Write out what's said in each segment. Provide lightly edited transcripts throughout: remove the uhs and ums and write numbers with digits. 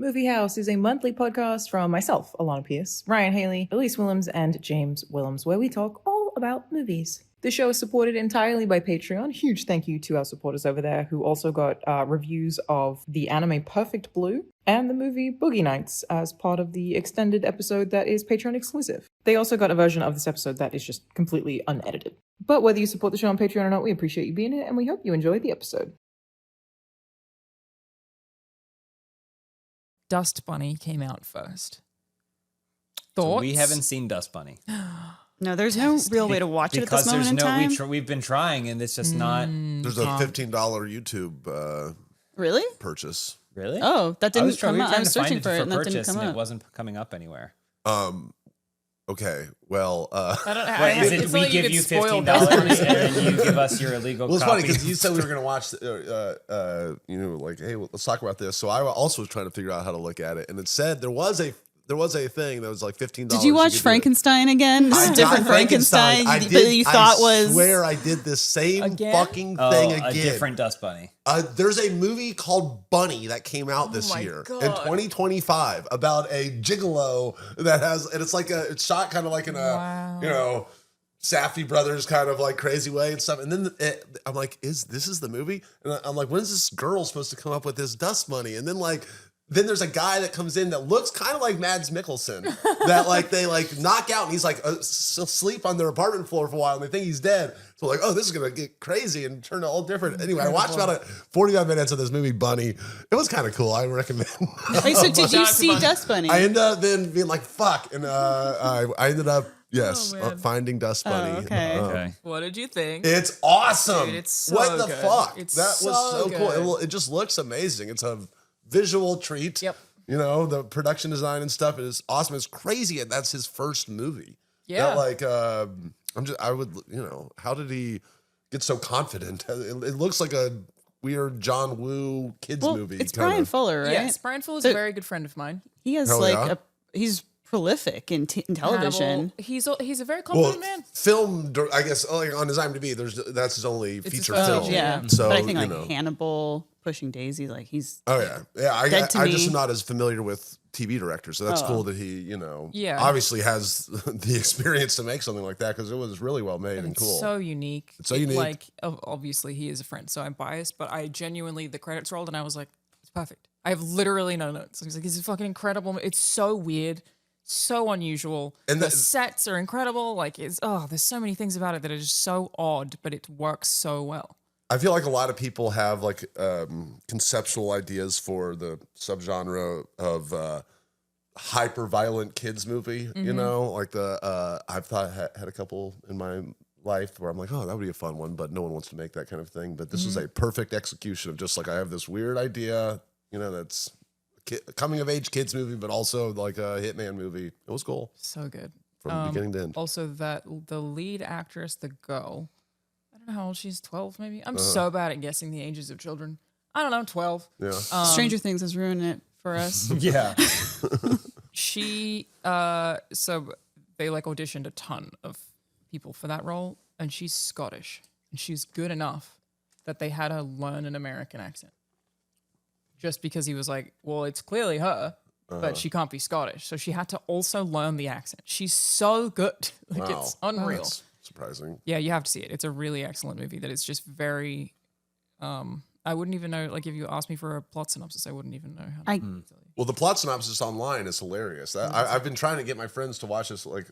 MovieHaus is a monthly podcast from myself, Alana Pierce, Ryan Haley, Elyse Willems, and James Willems, where we talk all about movies. The show is supported entirely by Patreon. Huge thank you to our supporters over there who also got reviews of the anime Perfect Blue and the movie Boogie Nights as part of the extended episode that is Patreon exclusive. They also got a version of this episode that is just completely unedited. But whether you support the show on Patreon or not, we appreciate you being here and we hope you enjoy the episode. Dust Bunny came out first. Thoughts? So we haven't seen Dust Bunny. No, there's no real way to watch it at this moment in time. We've been trying, and it's just not. There's a $15 YouTube Really? purchase. Really? Oh, that didn't come up. I was to find searching for it and that didn't purchase, come and up. it wasn't coming up anywhere. Okay. Well, I don't know. Wait, is it It's we like give could you spoil $15 Dust Bunny. and then you give us your illegal well, it's copy? funny because you said we were going to watch, like, hey, let's talk about this. So I also was trying to figure out how to look at it, and it said there was a thing that was like $15. Did you watch Frankenstein again? This is I different got Frankenstein that you thought was. I swear I did this same Again? fucking thing a again. different Dust Bunny. There's a movie called Bunny that came out this my year God. in 2025 about a gigolo that has, and it's shot kind of like in a, Safdie Brothers kind of like crazy way and stuff. And then I'm like, this the movie? And I'm like, when's this girl supposed to come up with this Dust Bunny? And then then there's a guy that comes in that looks kind of like Mads Mikkelsen that like they like knock out and he's like asleep on their apartment floor for a while and they think he's dead. So like, oh, this is going to get crazy and turn all different. Anyway, I watched about 45 minutes of this movie, Bunny. It was kind of cool. I recommend. Wait, so did you see Dust Bunny? I ended up then being like, fuck. And I ended up, finding Dust Bunny. Okay. What did you think? It's awesome. Dude, it's so what the good. fuck? It's that was so so cool. good. It just looks amazing. It's a visual treat. Yep. You know, the production design and stuff is awesome. It's crazy. And that's his first movie. Yeah. That, how did he get so confident? It looks like a weird John Woo kids movie. It's kinda. Brian Fuller, right? Yes, Brian Fuller is a very good friend of mine. He has he's prolific in television. Hannibal. He's a very competent man. Film, I guess, like on his IMDb, that's his only feature his film. film. Yeah. So, but I think Hannibal, Pushing Daisy, like he's. Oh yeah. I Dead to just Me. am not as familiar with TV directors, so that's cool that he, obviously has the experience to make something like that because it was really well made and cool. It's so unique. It's so unique. Like, obviously he is a friend, so I'm biased, but I genuinely, the credits rolled and I was like, it's perfect. I have literally no notes. He's like, it's fucking incredible. It's so weird, so unusual. And the sets are incredible. Like, there's so many things about it that are just so odd, but it works so well. I feel like a lot of people have like conceptual ideas for the subgenre of hyper violent kids movie. You know, like I've had a couple in my life where I'm like, oh, that would be a fun one, but no one wants to make that kind of thing. But this was a perfect execution of just like I have this weird idea, that's a coming of age kids movie, but also like a hitman movie. It was cool So good. from beginning to end. Also, the lead actress, the girl, I don't know how old she's, 12 maybe? I'm so bad at guessing the ages of children. I don't know, 12. Yeah. Stranger Things has ruined it for us. Yeah. She, so they like auditioned a ton of people for that role, and she's Scottish, and she's good enough that they had her learn an American accent. Just because he was like, well, it's clearly her, but she can't be Scottish. So she had to also learn the accent. She's so good. Like, Wow. it's unreal. That's surprising. Yeah, you have to see it. It's a really excellent movie that is just very, I wouldn't even know, like if you asked me for a plot synopsis, I wouldn't even know how to tell you. Well, the plot synopsis online is hilarious. I've been trying to get my friends to watch this. Like,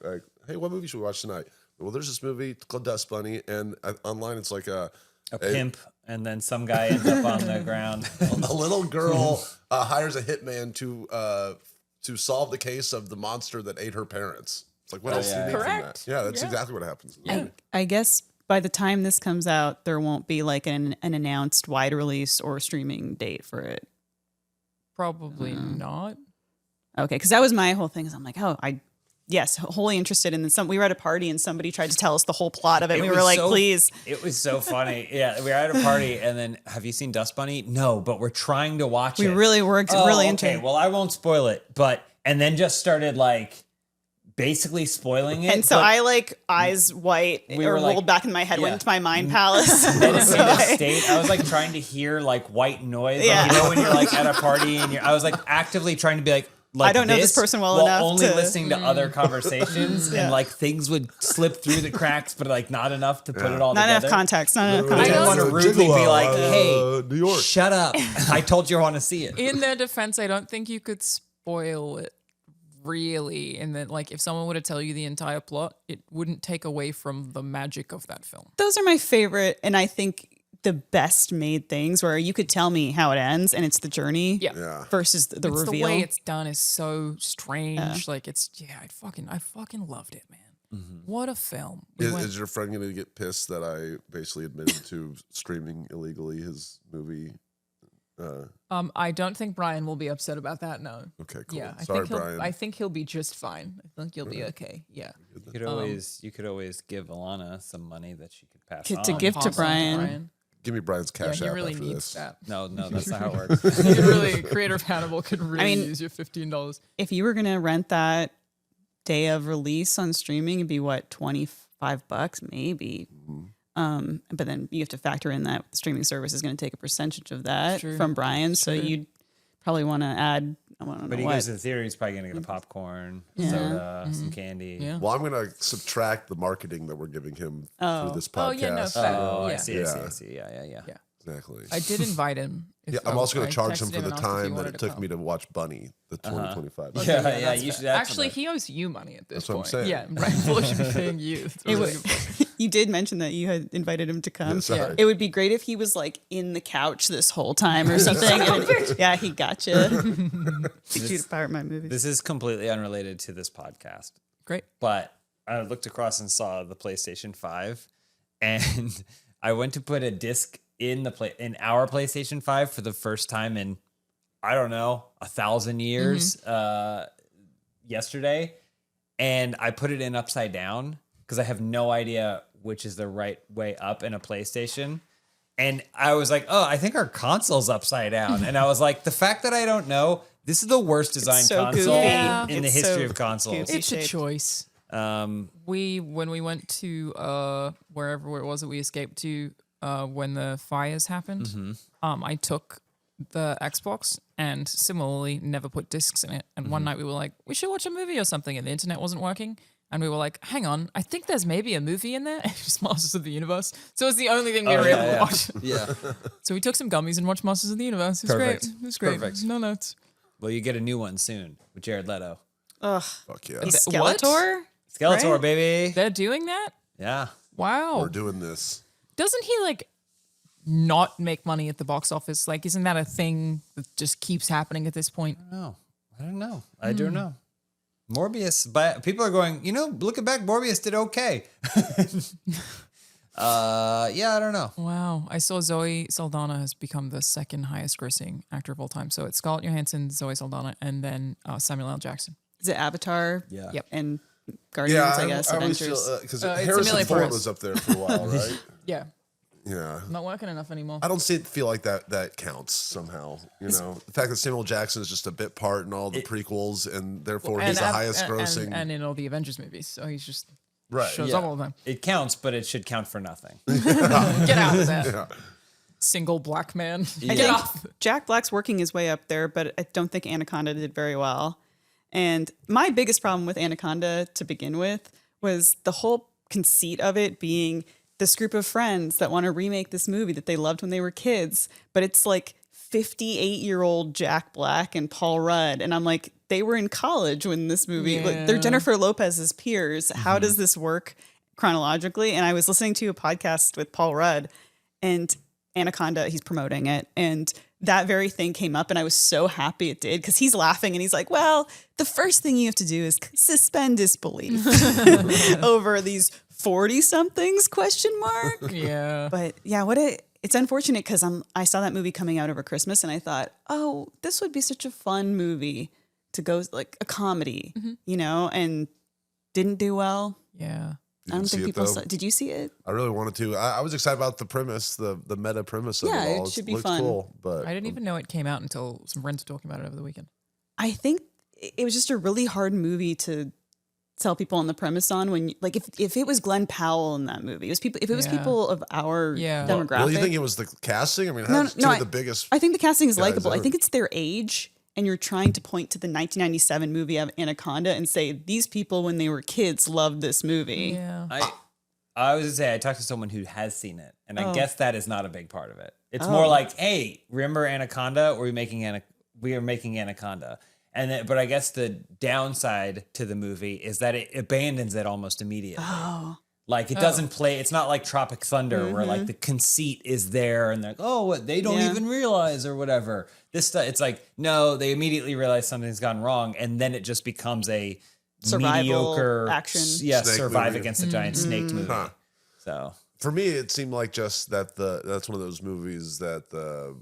hey, what movie should we watch tonight? Well, there's this movie called Dust Bunny, and online it's like a pimp, and then some guy ends up on the ground. a little girl hires a hitman to solve the case of the monster that ate her parents. It's like, what else do you need from that? Correct. Yeah, that's exactly what happens. I guess by the time this comes out, there won't be like an announced wide release or streaming date for it. Probably not. Okay, because that was my whole thing. Is I'm like, wholly interested. And then we were at a party and somebody tried to tell us the whole plot of it. And we were like, please. It was so funny. Yeah, we were at a party, and then, have you seen Dust Bunny? No, but we're trying to watch it. We really worked really into okay, it. well, I won't spoil it, and then just started like basically spoiling it. And so but I like eyes white We or were, like- rolled back in my head, yeah. went into my mind palace. in So a state, I was like trying to hear like white noise. Like, Yeah. you know when you're like at a party and I was like actively trying to be like I don't know this person well while enough only to- listening to other conversations Yeah. and like things would slip through the cracks, but like not enough to put it all not together. enough context. Not enough I context. didn't want to rudely be Gigolo, like, "Hey, New York." shut up! I told you I want to see it." In their defense, I don't think you could spoil it really. In that, like, if someone were to tell you the entire plot, it wouldn't take away from the magic of that film. Those are my favorite, and I think the best made things where you could tell me how it ends and it's the journey Yeah. versus the It's reveal. the way it's done is so strange. Like, it's I fucking loved it, man. What a film. We went- Is your friend going to get pissed that I basically admitted to streaming illegally his movie? I don't think Brian will be upset about that. No. Okay, cool. Yeah, Sorry, Brian. I think he'll be just fine. I think you'll be okay. Yeah. You could always give Alana some money that she could pass To on. give to Pass on Brian. Give me Brian's Yeah, cash he app really after needs this. that. No, that's not how it works. You really, Creator of Hannibal could really mean- use your $15. If you were gonna rent that day of release on streaming, it'd be what, $25 maybe. But then you have to factor in that the streaming service is going to take a percentage of that True. from Brian. So you'd probably want to add. I don't But know he what. goes to the theater, he's probably going to get a popcorn, soda, some candy. Yeah. Well, I'm going to subtract the marketing that we're giving him through this podcast. Oh, yeah, no, fair. Oh, I Yeah. see. Yeah. Yeah. Exactly. I did invite him. Yeah, I'm also going I to charge him texted for the and asked if he time that wanted it took come. me to watch Bunny, the 2025. Yeah, that's you fair. should ask Actually, him he owes you money at this That's what I'm point. saying. Yeah, Brian Fuller should be paying you. That's It really would- good point. You did mention that you had invited him to come. Yeah, sorry. It would be great if he was like in the couch this whole time or something. Yeah, he gotcha. Teach you to pirate my movies. This is completely unrelated to this podcast, Great. but I looked across and saw the PlayStation 5, and I went to put a disc in our PlayStation 5 for the first time in, I don't know, 1,000 years yesterday, and I put it in upside down because I have no idea which is the right way up in a PlayStation. And I was like, oh, I think our console's upside down. And I was like, the fact that I don't know, this is the worst designed so console goofy. Yeah. in the It's history so of consoles. goofy. It's a shaped. choice. When we went to wherever it was that we escaped to when the fires happened, I took the Xbox and similarly never put discs in it. And one night we were like, we should watch a movie or something, and the internet wasn't working. And we were like, hang on, I think there's maybe a movie in there. It was Masters of the Universe. So it's the only thing we were able to watch. Yeah. So we took some gummies and watched Masters of the Universe. It was Perfect. great. It was great. Perfect. No notes. Well, you get a new one soon with Jared Leto. Ugh. Fuck yeah. Skeletor? Skeletor, Right? baby. They're doing that? Yeah. Wow. We're doing this. Doesn't he like not make money at the box office? Like, isn't that a thing that just keeps happening at this point? No, I don't know. I don't know. Morbius, but people are going, looking back, Morbius did okay. Yeah, I don't know. Wow. I saw Zoe Saldana has become the second highest grossing actor of all time. So it's Scarlett Johansson, Zoe Saldana, and then Samuel L. Jackson. Is it Avatar? Yeah. Yep. And Guardians, I guess, I always Avengers. feel because it's Harrison Amelia Ford Perez. was up there for a while, right? Yeah. Yeah. Not working enough anymore. I don't feel like that counts somehow. The fact that Samuel Jackson is just a bit part in all the prequels, and therefore he's the highest grossing. And in all the Avengers movies. So he's just Right. shows Yeah. up all the time. It counts, but it should count for nothing. Get out of that. Yeah. Single black man. I Get think off. Jack Black's working his way up there, but I don't think Anaconda did very well. And my biggest problem with Anaconda to begin with was the whole conceit of it being this group of friends that want to remake this movie that they loved when they were kids, but it's like 58-year-old Jack Black and Paul Rudd. And I'm like, they were in college when this movie, like, they're Yeah. Jennifer Lopez's peers. How does this work chronologically? And I was listening to a podcast with Paul Rudd, and Anaconda, he's promoting it. And that very thing came up, and I was so happy it did, because he's laughing and he's like, well, the first thing you have to do is suspend disbelief over these 40-somethings ? Yeah. But yeah, it's unfortunate because I saw that movie coming out over Christmas, and I thought, oh, this would be such a fun movie to go, like a comedy, and didn't do well. Yeah. I don't see think it, people though? saw. Did you see it? I really wanted to. I was excited about the premise, the meta premise of Yeah, it all. it should be looked fun. cool, but I didn't even know it came out until some friends were talking about it over the weekend. I think it was just a really hard movie to sell people on the premise on when like if it was Glenn Powell in that movie, if it was Yeah. people of our Yeah. demographic. Really, you think it was the casting? I mean, it has two of the biggest. I think the casting is guys likable. I ever. think it's their age, and you're trying to point to the 1997 movie of Anaconda and say these people when they were kids loved this movie. Yeah. I was gonna say I talked to someone who has seen it, and I guess that is not a big part of it. It's Oh. more like, hey, remember Anaconda? We are making Anaconda, and then, but I guess the downside to the movie is that it abandons it almost immediately. Oh. Like it doesn't play. It's not like Tropic Thunder where like the conceit is there and they're like, oh, what they don't Yeah. even realize or whatever. This stuff, it's like no, they immediately realize something's gone wrong, and then it just becomes a Survival mediocre action. Yes, Snake survive movie. against a giant snake movie. Huh. So For me, it seemed like just that that's one of those movies that the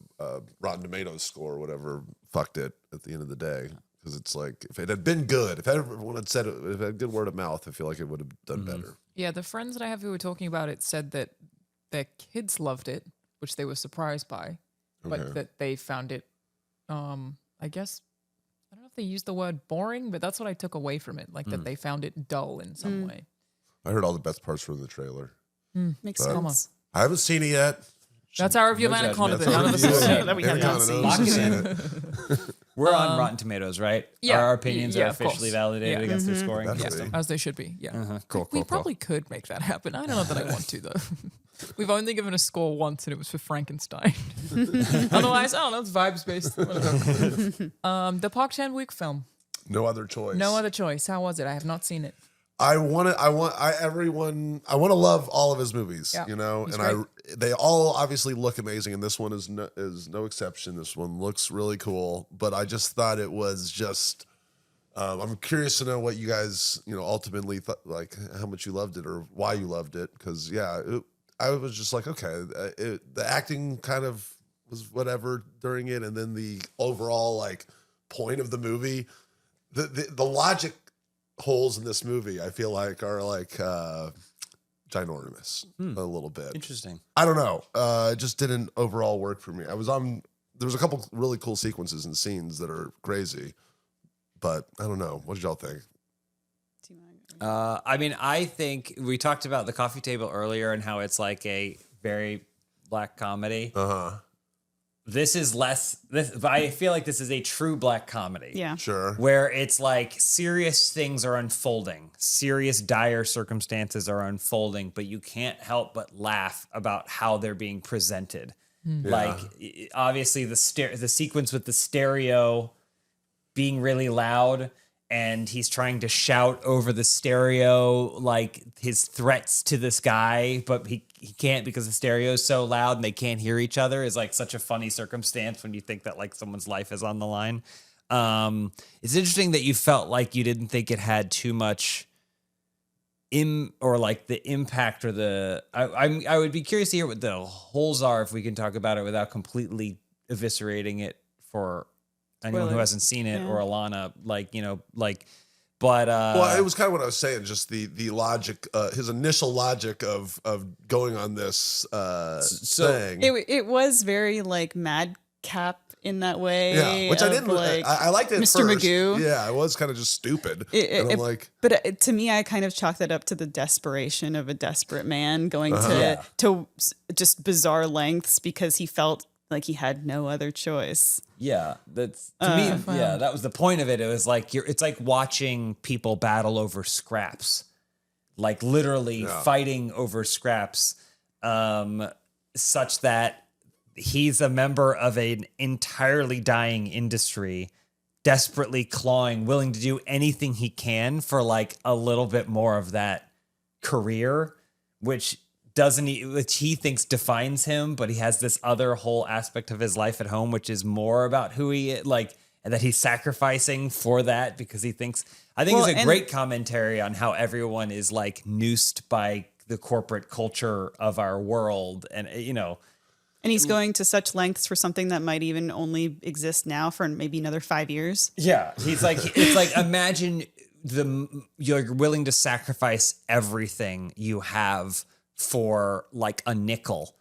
Rotten Tomatoes score or whatever fucked it at the end of the day. Because it's like if it had been good, if everyone had said it, if it had good word of mouth, I feel like it would have done better. Yeah, the friends that I have who were talking about it said that their kids loved it, which they were surprised by, but that they found it, I guess, I don't know if they used the word boring, but that's what I took away from it, like that they found it dull in some way. I heard all the best parts from the trailer. Makes But- sense. I haven't seen it yet. That's our review of No Anaconda. judgment. None of us have seen it. That we have not seen. Lock it in. it. We're on Rotten Tomatoes, right? yeah, Our opinions yeah, are of course. officially validated Yeah. against their scoring That's system. right. As they should be, yeah. Cool, We cool, probably could make that happen. I don't know that I want to, though. We've only given a score once, and it was for Frankenstein. Otherwise, I don't know, it's vibes based. Whatever. The Park Chan-wook film. No other choice. No other choice. How was it? I have not seen it. I want to love all of his movies, Yeah, you know, he's and they all obviously look amazing, and this one is no exception. This one looks really cool, but I just thought it was just. I'm curious to know what you guys, you know, ultimately thought, like how much you loved it or why you loved it, because I was just like, okay, the acting kind of was whatever during it, and then the overall like point of the movie, the logic holes in this movie, I feel like are like ginormous a little bit. Interesting. I don't know. It just didn't overall work for me. There was a couple really cool sequences and scenes that are crazy, but I don't know. What did y'all think? I mean, I think we talked about The Coffee Table earlier and how it's like a very black comedy. This is less. But I feel like this is a true black comedy. Yeah. Sure. Where it's like serious things are unfolding, serious dire circumstances are unfolding, but you can't help but laugh about how they're being presented. Like obviously the sequence with the stereo being really loud, and he's trying to shout over the stereo like his threats to this guy, but he can't because the stereo is so loud and they can't hear each other, is like such a funny circumstance when you think that like someone's life is on the line. It's interesting that you felt like you didn't think it had too much or like the impact or the I would be curious to hear what the holes are if we can talk about it without completely eviscerating it for anyone who Spoilers. hasn't seen it Yeah. or Alana, like, you know, like, but Well, it was kind of what I was saying. Just the logic, his initial logic of going on this thing. It was very like madcap in that way. Yeah, which I didn't like. I liked it at Mr. first. Magoo. Yeah, it was kind of just stupid. And I'm like, But to me, I kind of chalk that up to the desperation of a desperate man going Yeah. to just bizarre lengths because he felt like he had no other choice. yeah, that's to me. Yeah, that was the point of it. It was like it's like watching people battle over scraps, like literally fighting over scraps, such that he's a member of an entirely dying industry, desperately clawing, willing to do anything he can for like a little bit more of that career, which he thinks defines him, but he has this other whole aspect of his life at home, which is more about who he like, and that he's sacrificing for that because he thinks. I think it's a great commentary on how everyone is like noosed by the corporate culture of our world, and you know. And he's going to such lengths for something that might even only exist now for maybe another 5 years. Yeah, he's like, it's like imagine you're willing to sacrifice everything you have for like a nickel.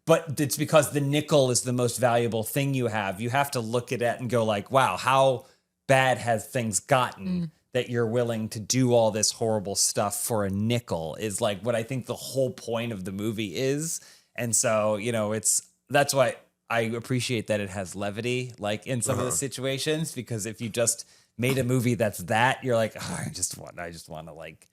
But it's because the nickel is the most valuable thing you have. You have to look at it and go like, wow, how bad has things gotten that you're willing to do all this horrible stuff for a nickel is like what I think the whole point of the movie is. And so, you know, that's why I appreciate that it has levity, like in some of the situations, because if you just made a movie that's that, you're like, oh, I just want to like,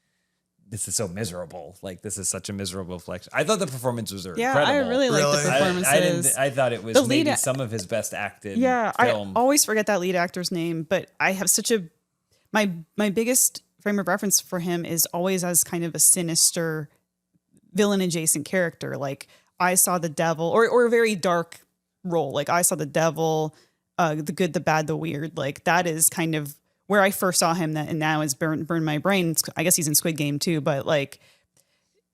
this is so miserable. Like, this is such a miserable flex. I thought the performances were incredible. I really liked the performances. I thought it was maybe some of his best acted film. I always forget that lead actor's name, but I have such my biggest frame of reference for him is always as kind of a sinister villain adjacent character. Like I Saw the Devil or a very dark role. Like I Saw the Devil, The Good, the Bad, the Weird. Like that is kind of where I first saw him, and now it's burned my brain. I guess he's in Squid Game too, but like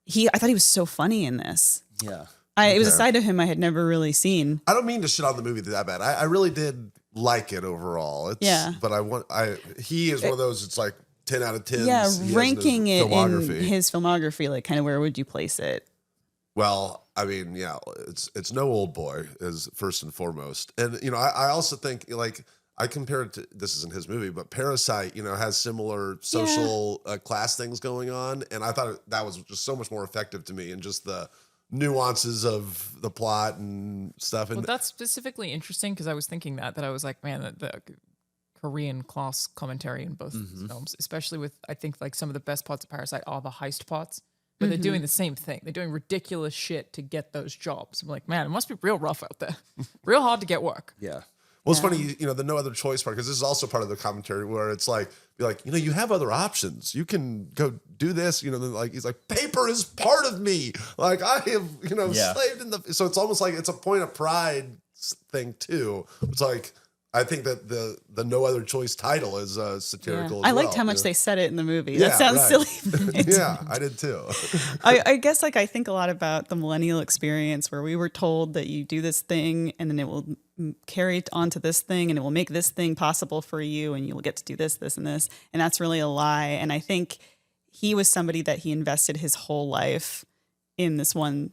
I thought he was so funny in this. Yeah. It was a side of him I had never really seen. I don't mean to shit on the movie that bad. I really did like it overall. But he is one of those, it's like 10 out of 10. Yeah, ranking it in his filmography, like kind of where would you place it? Well, I mean, yeah, it's no old boy is first and foremost. And, you know, I also think like, I compare it to, this isn't his movie, but Parasite, you know, has similar social class things going on. And I thought that was just so much more effective to me and just the nuances of the plot and stuff. And well, that's specifically interesting because I was thinking that I was like, man, the Korean class commentary in both films, especially with, I think like some of the best parts of Parasite are the heist parts, where they're doing the same thing. They're doing ridiculous shit to get those jobs. I'm like, man, it must be real rough out there. Real hard to get work. Yeah. Well, it's funny, you know, the no other choice part, because this is also part of the commentary where it's like, be like, you know, you have other options. You can go do this, you know, like he's like, paper is part of me. Like I have, you know, slaved in the, so it's almost like it's a point of pride thing too. It's like, I think that the no other choice title is satirical. I liked how much they said it in the movie. That sounds silly. Yeah, I did too. I guess like I think a lot about the millennial experience where we were told that you do this thing and then it will carry it onto this thing and it will make this thing possible for you and you will get to do this, this, and this. And that's really a lie. And I think he was somebody that he invested his whole life in this one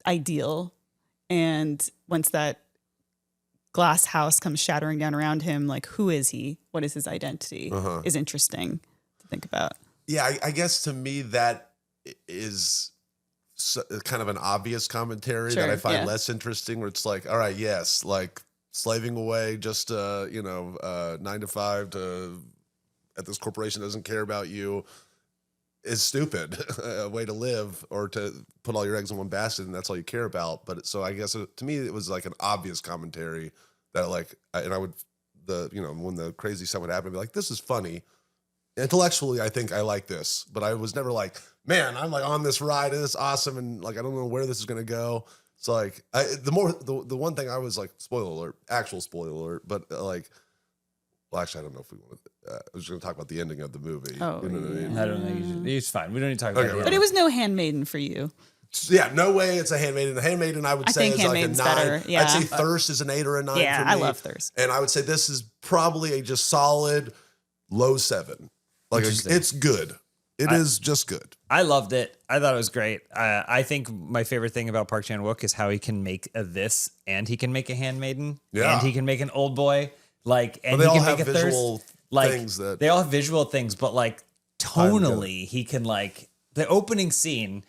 ideal. And once that glass house comes shattering down around him, like, who is he? What is his identity? Is interesting to think about. Yeah, I guess to me that is kind of an obvious commentary that I find less interesting, where it's like, all right, yes, like slaving away just, 9 to 5 at this corporation doesn't care about you is stupid, a way to live, or to put all your eggs in one basket and that's all you care about. But so I guess to me, it was like an obvious commentary that like, and I would, when the crazy stuff would happen, I'd be like, this is funny. Intellectually, I think I like this, but I was never like, man, I'm like on this ride and it's awesome. And like, I don't know where this is going to go. It's like, the one thing I was like, actual spoiler alert, but like, well, actually, I don't know if we want to. I was going to talk about the ending of the movie. Oh, you know what I mean? I don't know. It's fine. We don't need to talk about it. But it was no Handmaiden for you. Yeah, no way it's a Handmaiden. The Handmaiden, I would say, is like a 9. Better. Yeah. I'd say Thirst is an 8 or a 9 yeah, for me. I love Thirst. And I would say this is probably a just solid low 7. Like, it's good. It is just good. I loved it. I thought it was great. I think my favorite thing about Park Chan-wook is how he can make a this, and he can make a Handmaiden, and he can make an Old Boy. Like, and they he all can have make a visual Thirst. Like, things that they all have visual things, but like tonally, he can like, the opening scene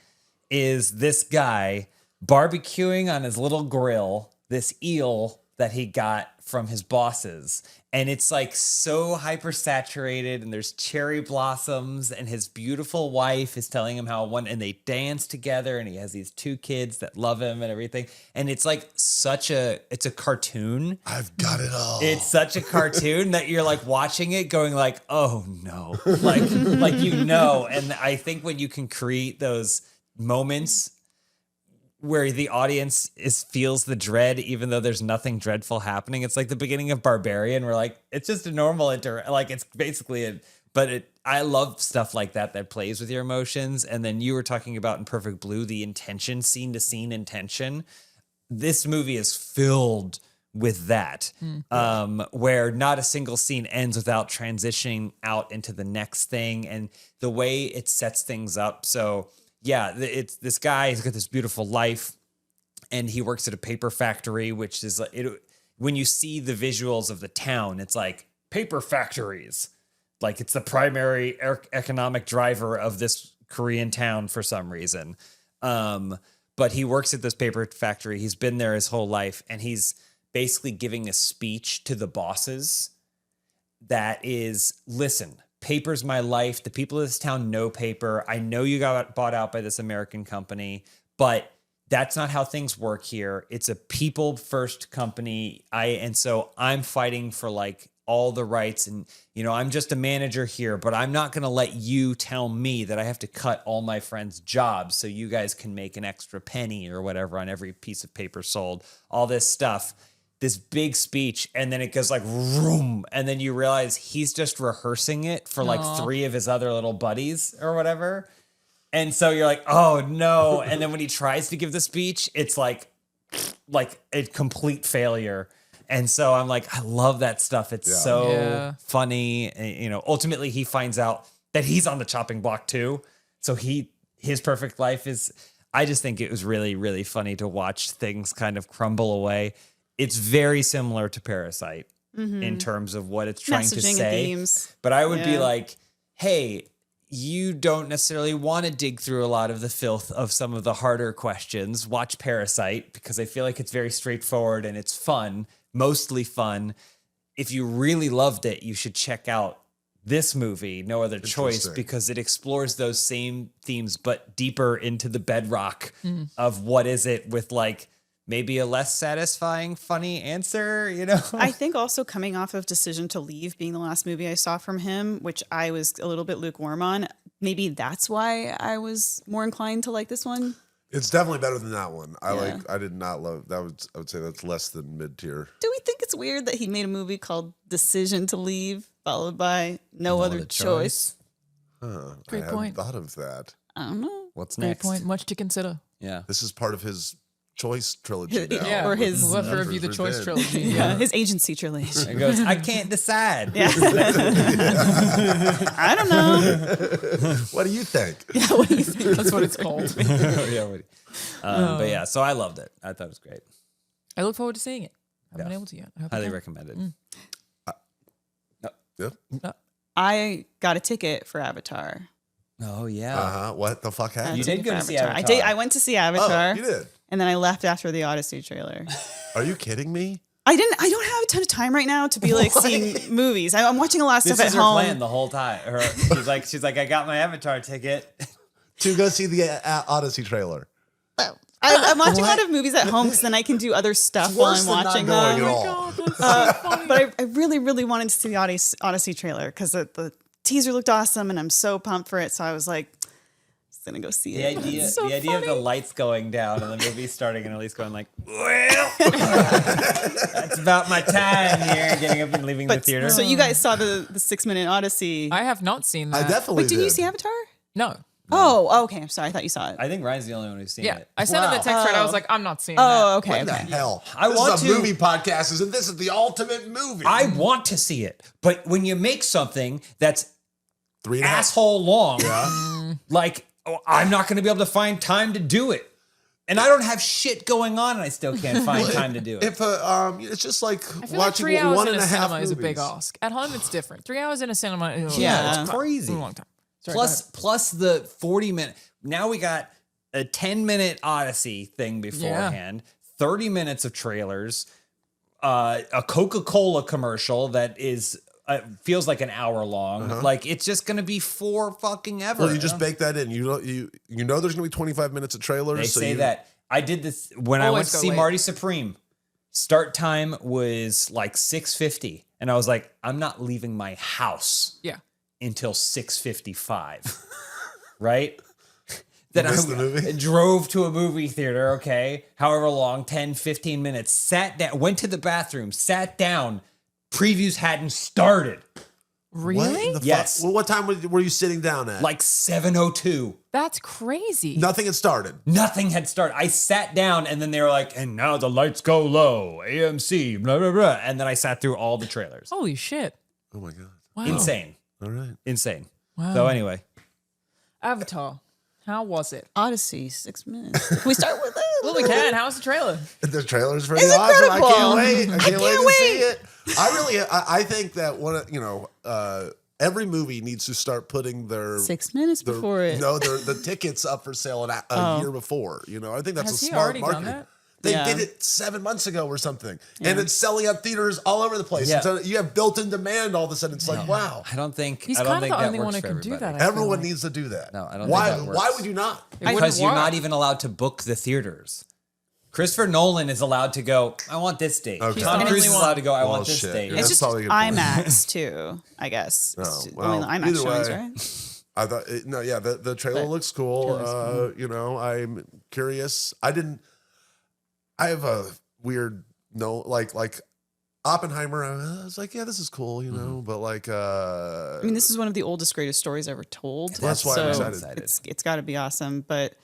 is this guy barbecuing on his little grill, this eel that he got from his bosses. And it's like so hyper saturated, and there's cherry blossoms, and his beautiful wife is telling him and they dance together, and he has these 2 kids that love him and everything. And it's like it's a cartoon. I've got it all. It's such a cartoon that you're like watching it going like, oh no, like, and I think when you can create those moments where the audience feels the dread, even though there's nothing dreadful happening. It's like the beginning of Barbarian, where like it's just a normal it's basically I love stuff like that plays with your emotions. And then you were talking about in Perfect Blue, the intention, scene to scene intention. This movie is filled with that, where not a single scene ends without transitioning out into the next thing, and the way it sets things up. So yeah, it's this guy. He's got this beautiful life, and he works at a paper factory, which is when you see the visuals of the town, it's like paper factories, Like it's the primary economic driver of this Korean town for some reason. But he works at this paper factory. He's been there his whole life, and he's basically giving a speech to the bosses that is, listen, paper's my life. The people of this town know paper. I know you got bought out by this American company, but that's not how things work here. It's a people first company. And so I'm fighting for like all the rights, and I'm just a manager here, but I'm not going to let you tell me that I have to cut all my friends' jobs so you guys can make an extra penny or whatever on every piece of paper sold. All this stuff, this big speech, and then it goes like vroom, and then you realize he's just rehearsing it for like 3 of his other little buddies or whatever. And so you're like, oh no. And then when he tries to give the speech, it's like a complete failure. And so I'm like, I love that stuff. It's so funny. And, ultimately he finds out that he's on the chopping block too. So his perfect life is, I just think it was really, really funny to watch things kind of crumble away. It's very similar to Parasite in terms of what it's trying to Messaging and say. themes. But I would be like, hey, you don't necessarily want to dig through a lot of the filth of some of the harder questions. Watch Parasite, because I feel like it's very straightforward and it's fun, mostly fun. If you really loved it, you should check out this movie, No Other Choice, because it explores those same themes, but deeper into the bedrock of what is it with like maybe a less satisfying, funny answer, I think also coming off of Decision to Leave being the last movie I saw from him, which I was a little bit lukewarm on, maybe that's why I was more inclined to like this one. It's definitely better than that one. I did not love that. I would say that's less than mid tier. Do we think it's weird that he made a movie called Decision to Leave followed by No Other Choice? Great I point. hadn't thought of that. I don't know. What's Great next? point. Much to consider. Yeah. This is part of his Choice trilogy now. Yeah, or his- We'll have to review the Choice Revenge. trilogy. Yeah, his agency trilogy. It goes, I can't decide. I don't know. What do you think? That's what it's called. But yeah, so I loved it. I thought it was great. I look forward to seeing it. I haven't been able to yet. I hope I Highly can. recommended. Yep. I got a ticket for Avatar. Oh yeah. What the fuck happened? You did go to see Avatar. I did. I went to see Avatar. Oh, you did. And then I left after the Odyssey trailer. Are you kidding me? I don't have a ton of time right now to be like seeing movies. I'm watching a lot of This stuff is at her home. plan the whole time. She's like, I got my Avatar ticket. To go see the Odyssey trailer. I'm watching a lot of movies at home because then I can do other stuff while I'm watching not them. going at all. But I really, really wanted to see the Odyssey trailer because the teaser looked awesome and I'm so pumped for it. So I was like, just gonna go see The it. idea, so the idea of the funny. lights going down and the movie starting and Elyse going like, well, that's about my time here, getting up and leaving the theater. So you guys saw the 6-minute Odyssey. I have not seen I that. definitely Wait, did you see Avatar? No. Oh, okay. I'm sorry. I thought you saw it. I think Ryan's the only one who's seen Yeah. it. I sent him the text right. I was like, I'm not seeing Oh, that. okay. What the Okay. hell? I this want is a to- movie podcast, and this is the ultimate movie. I want to see it, but when you make something that's 3.5 asshole long, Yeah. like, I'm not going to be able to find time to do it. And I don't have shit going on, and I still can't find time to do it. If it's just like I feel like watching 3 hours 1.5 in a cinema movies. is a big ask. At home, it's different. 3 hours in a cinema. Yeah, it's crazy. A long time. Sorry, Plus the 40-minute. Now we got a 10-minute Odyssey thing beforehand, 30 minutes of trailers, a Coca-Cola commercial that is feels like an hour long. Like it's just gonna be for fucking ever. Well, you just bake that in. You know there's gonna be 25 minutes of trailers. They so say you, that. I did this when I Always went to go see late. Marty Supreme. Start time was like 6:50, and I was like, I'm not leaving my house Yeah. until 6:55. Right? Then missed the movie? drove to a movie theater, okay, however long, 10, 15 minutes, sat down, went to the bathroom, sat down, previews hadn't started. Really? What the Yes. fuck? Well, what time were you sitting down at? Like 7:02. That's crazy. Nothing had started. Nothing had started. I sat down and then they were like, and now the lights go low, AMC, blah, blah, blah. And then I sat through all the trailers. Holy shit. Oh my god. Wow. Insane. All right. Insane. Wow. So anyway, Avatar. How was it? Odyssey, 6 minutes. Can we start with it? Well, we can. How's the trailer? The trailer's pretty It's awesome. I incredible. can't wait. I can't wait to see wait. it. I think that one, every movie needs to start putting their 6 minutes before it. No, the tickets up for sale a year before. You know, I think that's Has a he smart already done marketing. that? They Yeah. did it 7 months ago or something, and it's selling out theaters all over the place. Yeah. So you have built-in demand. All of a sudden, it's like, wow, I don't think He's I don't kind of think the that only works one who for can do everybody. that. I feel everyone like. needs to do that. No, I don't Why? think that Why works. would you not? Because you're work. not even allowed to book the theaters. Christopher Nolan is allowed to go, I want this date. Okay. Tom the Cruise only is one. allowed to go, I want this Bullshit. date. Yeah. It's That's just probably a good point. IMAX too, I guess. It's well, only the IMAX either showings, way. right? I thought the trailer looks cool. You know, I'm curious. I have a weird like Oppenheimer. I was like, yeah, this is cool, you know, but like I mean, this is one of the oldest, greatest stories ever told. That's why I'm excited. It's got to be awesome. But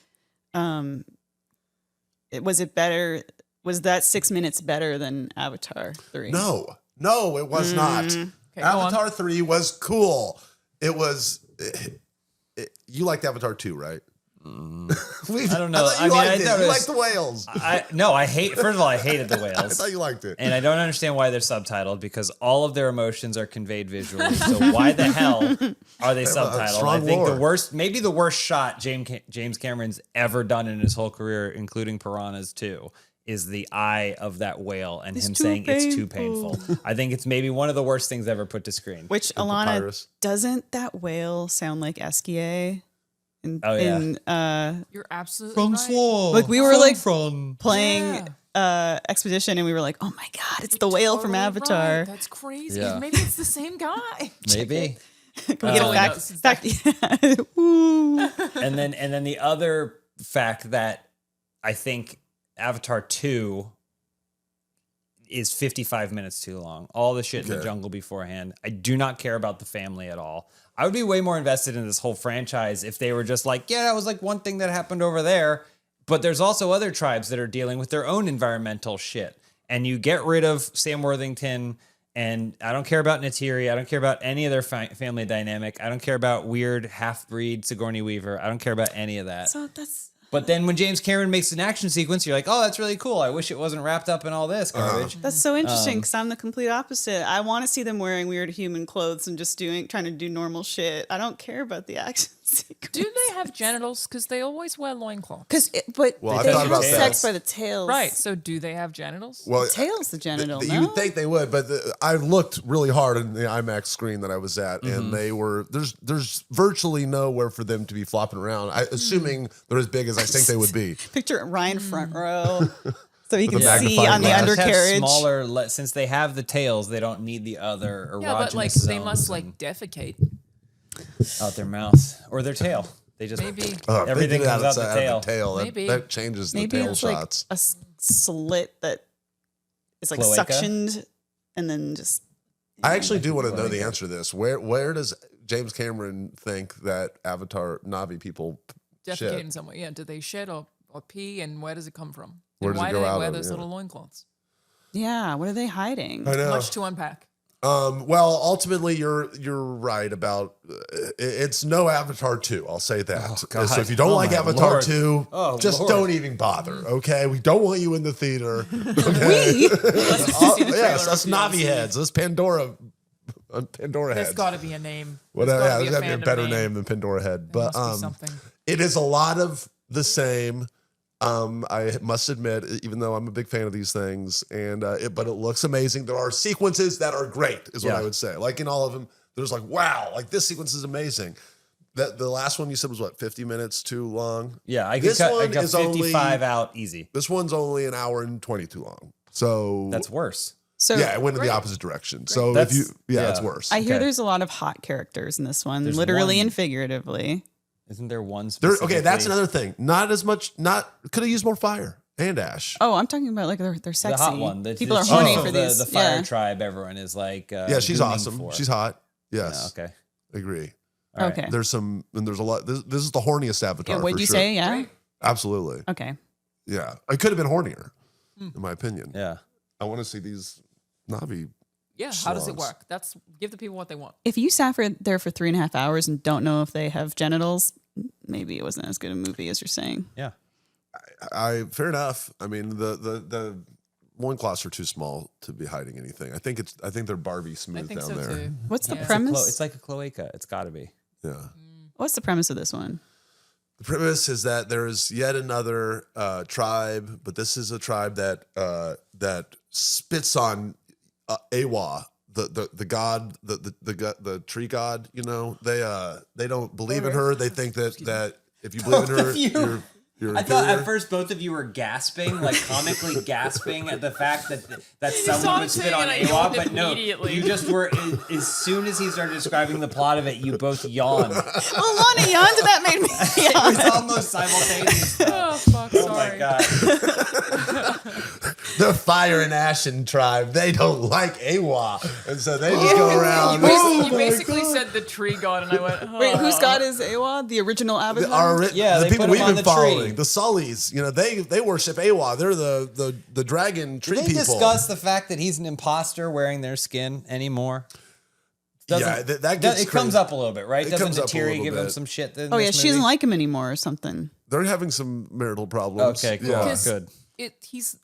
was it better? Was that 6 minutes better than Avatar 3? No, it was not. Okay, go on. Avatar 3 was cool. It was. You liked Avatar 2, right? I don't know. I thought you liked it. thought You it was- liked the whales. First of all, I hated the I whales. thought you liked it. And I don't understand why they're subtitled because all of their emotions are conveyed visually. So why the hell are they subtitled? strong I think lore. maybe the worst shot James Cameron's ever done in his whole career, including Piranhas 2, is the eye of that whale and him too saying it's too painful. painful. I think it's maybe one of the worst things ever put to screen. Which Alana, papyrus. doesn't that whale sound like Esquier? Oh, yeah. You're absolutely right. Like we were like from playing Expedition, and we were like, "Oh my god, it's the whale from Totally Avatar." right. That's crazy. Yeah. Maybe it's the same guy. maybe. Can we get Oh, a no, fact? Yeah. Woo. And then the other fact that I think Avatar 2 is 55 minutes too long. All the shit in the Okay. jungle beforehand. I do not care about the family at all. I would be way more invested in this whole franchise if they were just like, yeah, that was like one thing that happened over there. But there's also other tribes that are dealing with their own environmental shit. And you get rid of Sam Worthington, and I don't care about Neytiri. I don't care about any of their family dynamic. I don't care about weird half-breed Sigourney Weaver. I don't care about any of that. So that's But then when James Cameron makes an action sequence, you're like, oh, that's really cool. I wish it wasn't wrapped up in all this garbage. so interesting because I'm the complete opposite. I want to see them wearing weird human clothes and just trying to do normal shit. I don't care about the action sequence. Do they have genitals? Because they always wear loincloths. Well, I they thought have about sex that. by the tails. Right. So do they have genitals? Well, The tail's the genital. you no? would think they would, but I looked really hard in the IMAX screen that I was at, Mm-hmm. and they were there's virtually nowhere for them to be flopping around. Assuming they're as big as I think they would be. Picture Ryan front row, so he can a see magnifying on the glass. Just have undercarriage. smaller, since they have the tails, they don't need the other erogenous Yeah, but like zones they must like defecate. out their mouth or their tail. They just Maybe. If they everything did it comes out the of tail. the tail. Maybe. That changes the Maybe tail it's shots. like a slit that is like Cloaca? suctioned and then just. I actually do want to know the answer to this. Where does James Cameron think that Avatar Na'vi people Defecate shit? in some way. Yeah. Do they shed or pee, and where does it come from? Where And does it why go do they out wear of? those Yeah. little loincloths? Yeah, what are they hiding? I know. Much to unpack. Well, ultimately, you're right about it's no Avatar 2. I'll say that. God. So if you don't Oh, like my Avatar Lord. 2, Oh, just Lord. don't even bother. Okay, we don't want you in the theater. We? Yes, us Navi heads, us Pandora There's heads. got to be a name. Whatever. Yeah, there's got to be a fandom better name than Pandora head. There But must be something. it is a lot of the same. I must admit, even though I'm a big fan of these things, and but it looks amazing. There are sequences that are great, is what Yeah. I would say. Like in all of them, there's like, wow, like this sequence is amazing. That the last one you said was what, 50 minutes too long? Yeah, I could This cut, I one cut is 55 only- out easy. This one's only an hour and 20 too long. So That's worse. So yeah, it went in the opposite direction. So That's- if you, yeah. it's worse. I hear Okay. there's a lot of hot characters in this one, There's literally one- and figuratively. Isn't there one There, specifically? okay, that's another thing. Not as much. Not could have used more fire and ash. Oh, I'm talking about like they're The sexy. hot one. People the are chief horny of for the, these. The fire yeah. tribe, everyone is like Yeah, she's gooning awesome. for. She's hot. Yeah, Yes, okay. agree. All right. Okay. There's some, and there's a lot. This is the horniest Avatar. Yeah, what'd for you sure. say? Yeah. Right. Absolutely. Okay. Yeah, it could have been hornier, in my opinion. Yeah. I want to see these Na'vi. Yeah. How does it Swans. work? That's give the people what they want. If you sat there for 3.5 hours and don't know if they have genitals, maybe it wasn't as good a movie as you're saying. Yeah. I fair enough. I mean, the loincloths are too small to be hiding anything. I think they're Barbie I smooth think down so there. too. What's the Yeah. premise? It's like a cloaca. It's got to be. Yeah. What's the premise of this one? The premise is that there is yet another tribe, but this is a tribe that spits on Awa, the god, the tree god. You know, they don't believe in her. They think that if you believe in her, you're I thought inferior. at first both of you were gasping, like comically gasping at the fact that someone saw would him spit saying on it, I Awa, yawned but no, immediately. you just were, as soon as he started describing the plot of it, you both yawned. Well, Lana yawned, and that made me It yawn. was almost simultaneous. Oh fuck! Oh Sorry. my god. The Fire and Ashen tribe, they don't like Awa, and so they just go around. You basically said the tree god, and I went. Oh. Wait, whose god is Awa? The original Avatar? Yeah, the they people put we've him on been the tree. following, the Sullies, you know, they worship Awa. They're the dragon tree Did they people. discuss the fact that he's an imposter wearing their skin anymore? Yeah, that gets it comes crazy. up a little bit, right? It Doesn't comes up a Natiri little give him bit. some shit? Oh yeah, she doesn't like him anymore or something. They're having some marital problems. Okay, cool. Yeah. Because Good. He's.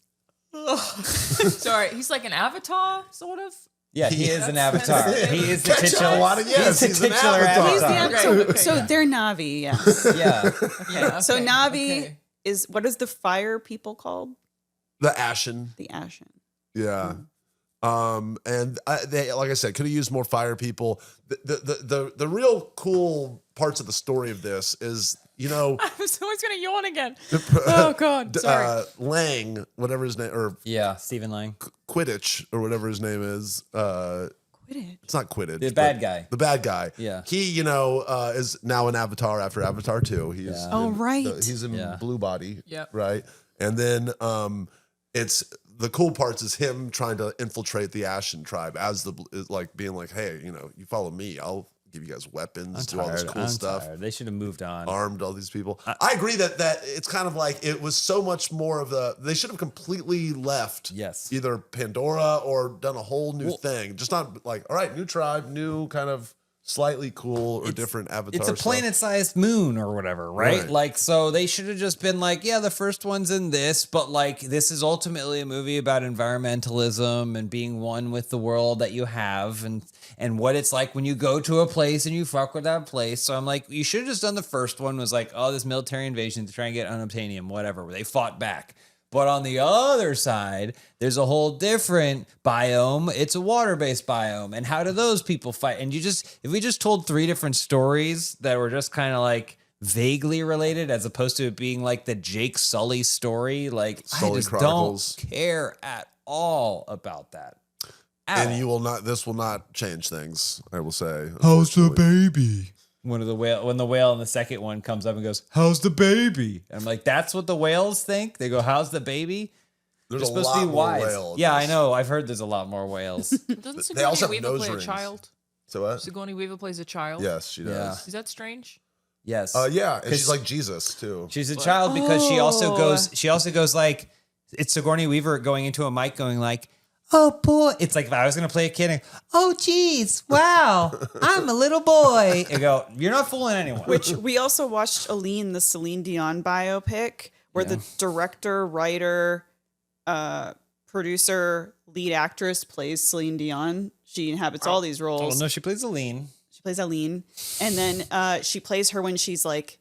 Sorry, he's like an avatar, sort of. Yeah, he is an avatar. He is the Catch titular. a lot of yes, he's he's the an titular avatar. He's the avatar. so, Okay, so yeah. they're Navi, yes. Yeah. Yeah. So okay, Navi okay. is what is the fire people called? The Ashen. The Ashen. Yeah. And they, like I said, could have used more fire people. The real cool parts of the story of this is, you know, I was always gonna yawn again. Oh god, sorry. Lang, whatever his name, or Yeah, Stephen Lang. Quidditch, or whatever his name is. Quidditch. It's not Quidditch. The but bad guy. The bad guy. Yeah. He, you know, is now an Avatar after Avatar 2. He's Yeah. Oh, right. He's in Yeah. Blue Body. Yep. Right. And then it's the cool parts is him trying to infiltrate the Ashen tribe as like being like, hey, you know, you follow me, I'll give you guys weapons, do all this cool stuff. Tired. They should have moved on. Armed all these people. I agree that it's kind of like it was so much more of they should have completely left. Yes. Either Pandora or done a whole new thing. Just not like, all right, new tribe, new kind of slightly cool or different avatar. It's a stuff. planet-sized moon or whatever, right? Right. Like, so they should have just been like, yeah, the first one's in this, but like, this is ultimately a movie about environmentalism and being one with the world that you have and what it's like when you go to a place and you fuck with that place. So I'm like, you should have just done the first one was like, oh, this military invasion to try and get unobtainium, whatever. They fought back. But on the other side, there's a whole different biome. It's a water-based biome. And how do those people fight? And if we just told 3 different stories that were just kind of like vaguely related, as opposed to it being like the Jake Sully story, like Sully I just Chronicles. don't care at all about that. At And all. this will not change things, I will say. How's the unfortunately. baby? When the whale in the second one comes up and goes, "How's the baby?" I'm like, that's what the whales think. They go, "How's the baby?" There's They're a supposed lot to be more wise. whales. Yeah, I know. I've heard there's a lot more whales. Doesn't They also Sigourney have Weaver nose play rings. a child? So what? Sigourney Weaver plays a child. Yes, she does. Is that strange? Yes. Yeah, and 'Cause she's like Jesus too. she's a child because she also goes like, it's Sigourney Weaver going into a mic going like, "Oh boy," it's like if I was gonna play a kid and, "Oh geez, wow, I'm a little boy," and go, "You're not fooling anyone." Which we also watched Aline, the Celine Dion biopic, where the director, writer, producer, lead actress plays Celine Dion. She inhabits all these Oh roles. no, she plays Aline. She plays Aline. And then she plays her when she's like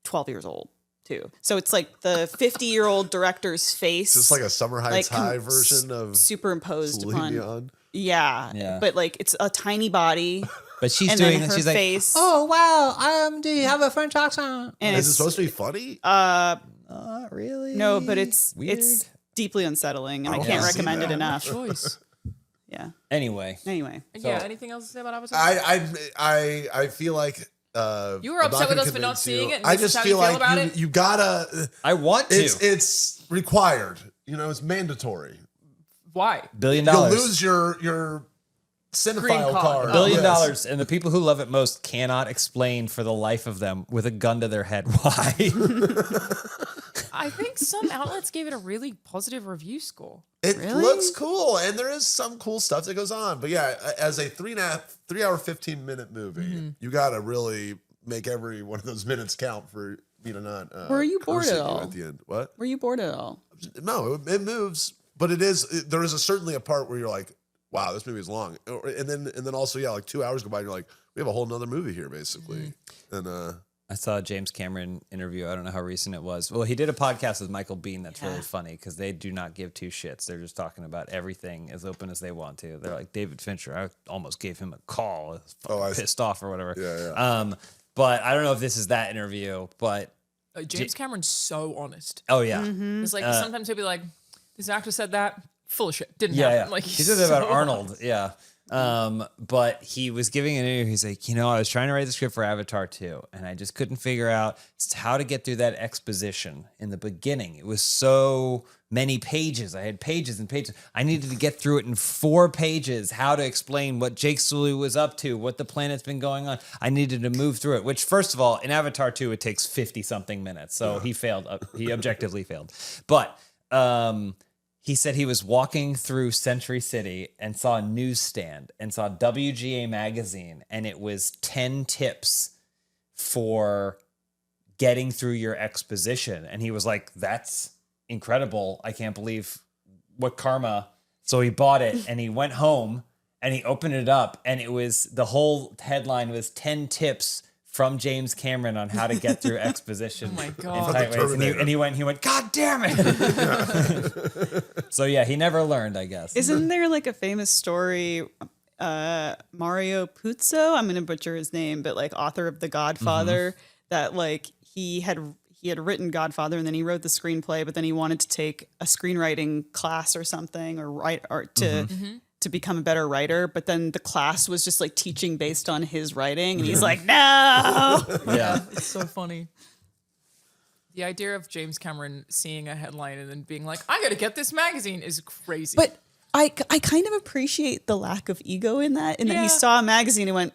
12 years old, too. So it's like the 50-year-old director's face. It's just like a Summer Heights High com- version of superimposed Celine upon. Dion. Yeah. But like it's a tiny body. But she's And doing then it. her She's face. like, "Oh wow, do you have a French accent?" And Is it it's supposed to be funny? Not really. no, but it's Weird. deeply unsettling, and I don't can't wanna see recommend it that. enough. Choice. Yeah. Anyway. Anyway, Yeah. Anything else to say about Avatar? I feel like You were I'm upset not with gonna us for not convince seeing you. it, and I this is just how feel you feel like about it? you gotta. I want to. It's required. You know, it's mandatory. Why? $1 billion. You'll lose your cinephile card. card. $1 billion, Yes. and the people who love it most cannot explain for the life of them with a gun to their head why. I think some outlets gave it a really positive review score. It Really? looks cool, and there is some cool stuff that goes on. But yeah, as a 3 hour, 15-minute movie, you got to really make every one of those minutes count for me to not. Were you bored curse at you all? at the end? What? were you bored at all? No, it moves. but there is certainly a part where you're like, wow, this movie is long. And then also, yeah, like 2 hours go by and you're like, we have a whole nother movie here, basically. And I saw a James Cameron interview. I don't know how recent it was. Well, he did a podcast with Michael Biehn that's really funny because they do not give two shits. They're just talking about everything as open as they want to. They're like, David Fincher, I almost gave him a call. I was pissed off or whatever. Yeah. But I don't know if this is that interview, but James Cameron's so honest. oh yeah. It's like sometimes he'll be like, this actor said that. Full of shit. Didn't Yeah, happen. yeah. Like He did it about Arnold. Yeah. But he was giving an interview. He's like, I was trying to write the script for Avatar 2, and I just couldn't figure out how to get through that exposition in the beginning. It was so many pages. I had pages and pages. I needed to get through it in 4 pages, how to explain what Jake Sully was up to, what the planet's been going on. I needed to move through it, which, first of all, in Avatar 2, it takes 50-something minutes. So he failed. He objectively failed. But he said he was walking through Century City and saw a newsstand and saw WGA magazine, and it was 10 tips for getting through your exposition. And he was like, that's incredible. I can't believe what karma. So he bought it and he went home and he opened it up, and it was, the whole headline was 10 tips from James Cameron on how to get through exposition. Oh my in God. tight ways. And he went, God damn it. So yeah, he never learned, I guess. Isn't there like a famous story, Mario Puzo, I'm going to butcher his name, but like author of The Godfather, that like he had written Godfather and then he wrote the screenplay, but then he wanted to take a screenwriting class or something to become a better writer, but then the class was just like teaching based on his writing, and he's like, no. Yeah. It's so funny. The idea of James Cameron seeing a headline and then being like, I got to get this magazine is crazy. But I kind of appreciate the lack of ego in that he saw a magazine and went,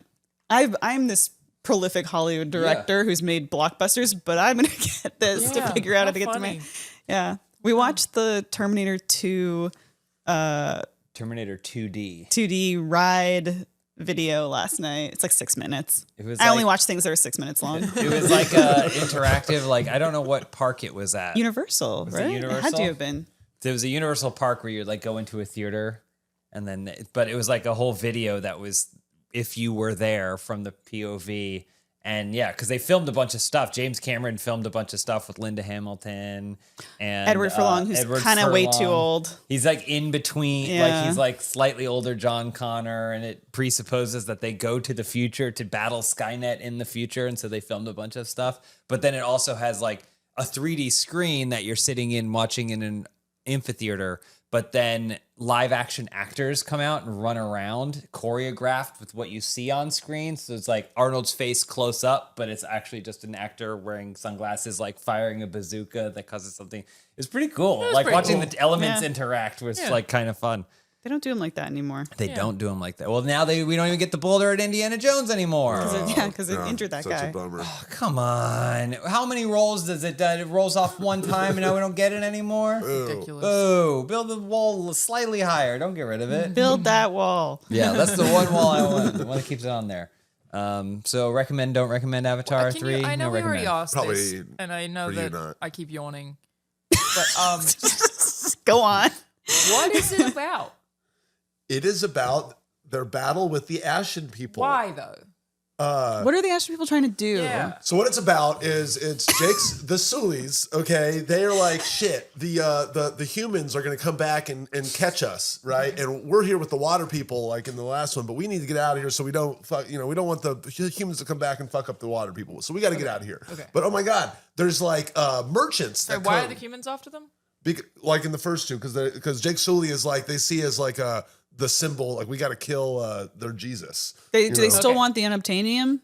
I'm this prolific Hollywood director who's made blockbusters, but I'm going to get this to figure out how to get to my... Yeah. We watched the Terminator 2... Terminator 2D. 2D ride video last night. It's like 6 minutes. I like, only watch things that are 6 minutes long. It was like a interactive, like, I don't know what park it was at. Universal, Was right? it Universal? It had to have been. There was a Universal park where you'd like go into a theater, and then, but it was like a whole video that was if you were there from the POV. And yeah, because they filmed a bunch of stuff. James Cameron filmed a bunch of stuff with Linda Hamilton and Edward Furlong, who's kind of way too old. He's like in between, like he's like slightly older John Connor, and it presupposes that they go to the future to battle Skynet in the future, and so they filmed a bunch of stuff. But then it also has like a 3D screen that you're sitting in watching in an amphitheater, but then live action actors come out and run around choreographed with what you see on screen. So it's like Arnold's face close up, but it's actually just an actor wearing sunglasses, like firing a bazooka that causes something. It's pretty cool. Like watching the elements interact was like kind of fun. They don't do them like that anymore. They don't do them like that. Well, now we don't even get the boulder at Indiana Jones anymore. Because it injured that such guy. a bummer. Oh, come on. How many rolls does it? It rolls off one time and now we don't get it anymore? ridiculous. Oh, build the wall slightly higher. Don't get rid of it. Build that wall. Yeah, that's the one wall I want. The one that keeps it on there. So recommend, don't recommend Avatar 3? I know no we already recommend. asked this, Probably and I know for you that not. I keep yawning. But Go on. what is it about? It is about their battle with the Ashen people. Why though? What are the Ashen people trying to do? Yeah. So what it's about is it's Jake's the Sulis, okay? They're like, shit, the humans are gonna come back and catch us, right? And we're here with the water people, like in the last one, but we need to get out of here so we don't we don't want the humans to come back and fuck up the water people. So we gotta get out of here. Okay. But oh my god, there's like merchants that Why are come. the humans after them? Like in the first two, because Jake Sully is like, they see as like the symbol, like we got to kill their Jesus. Do they still Okay. want the unobtainium?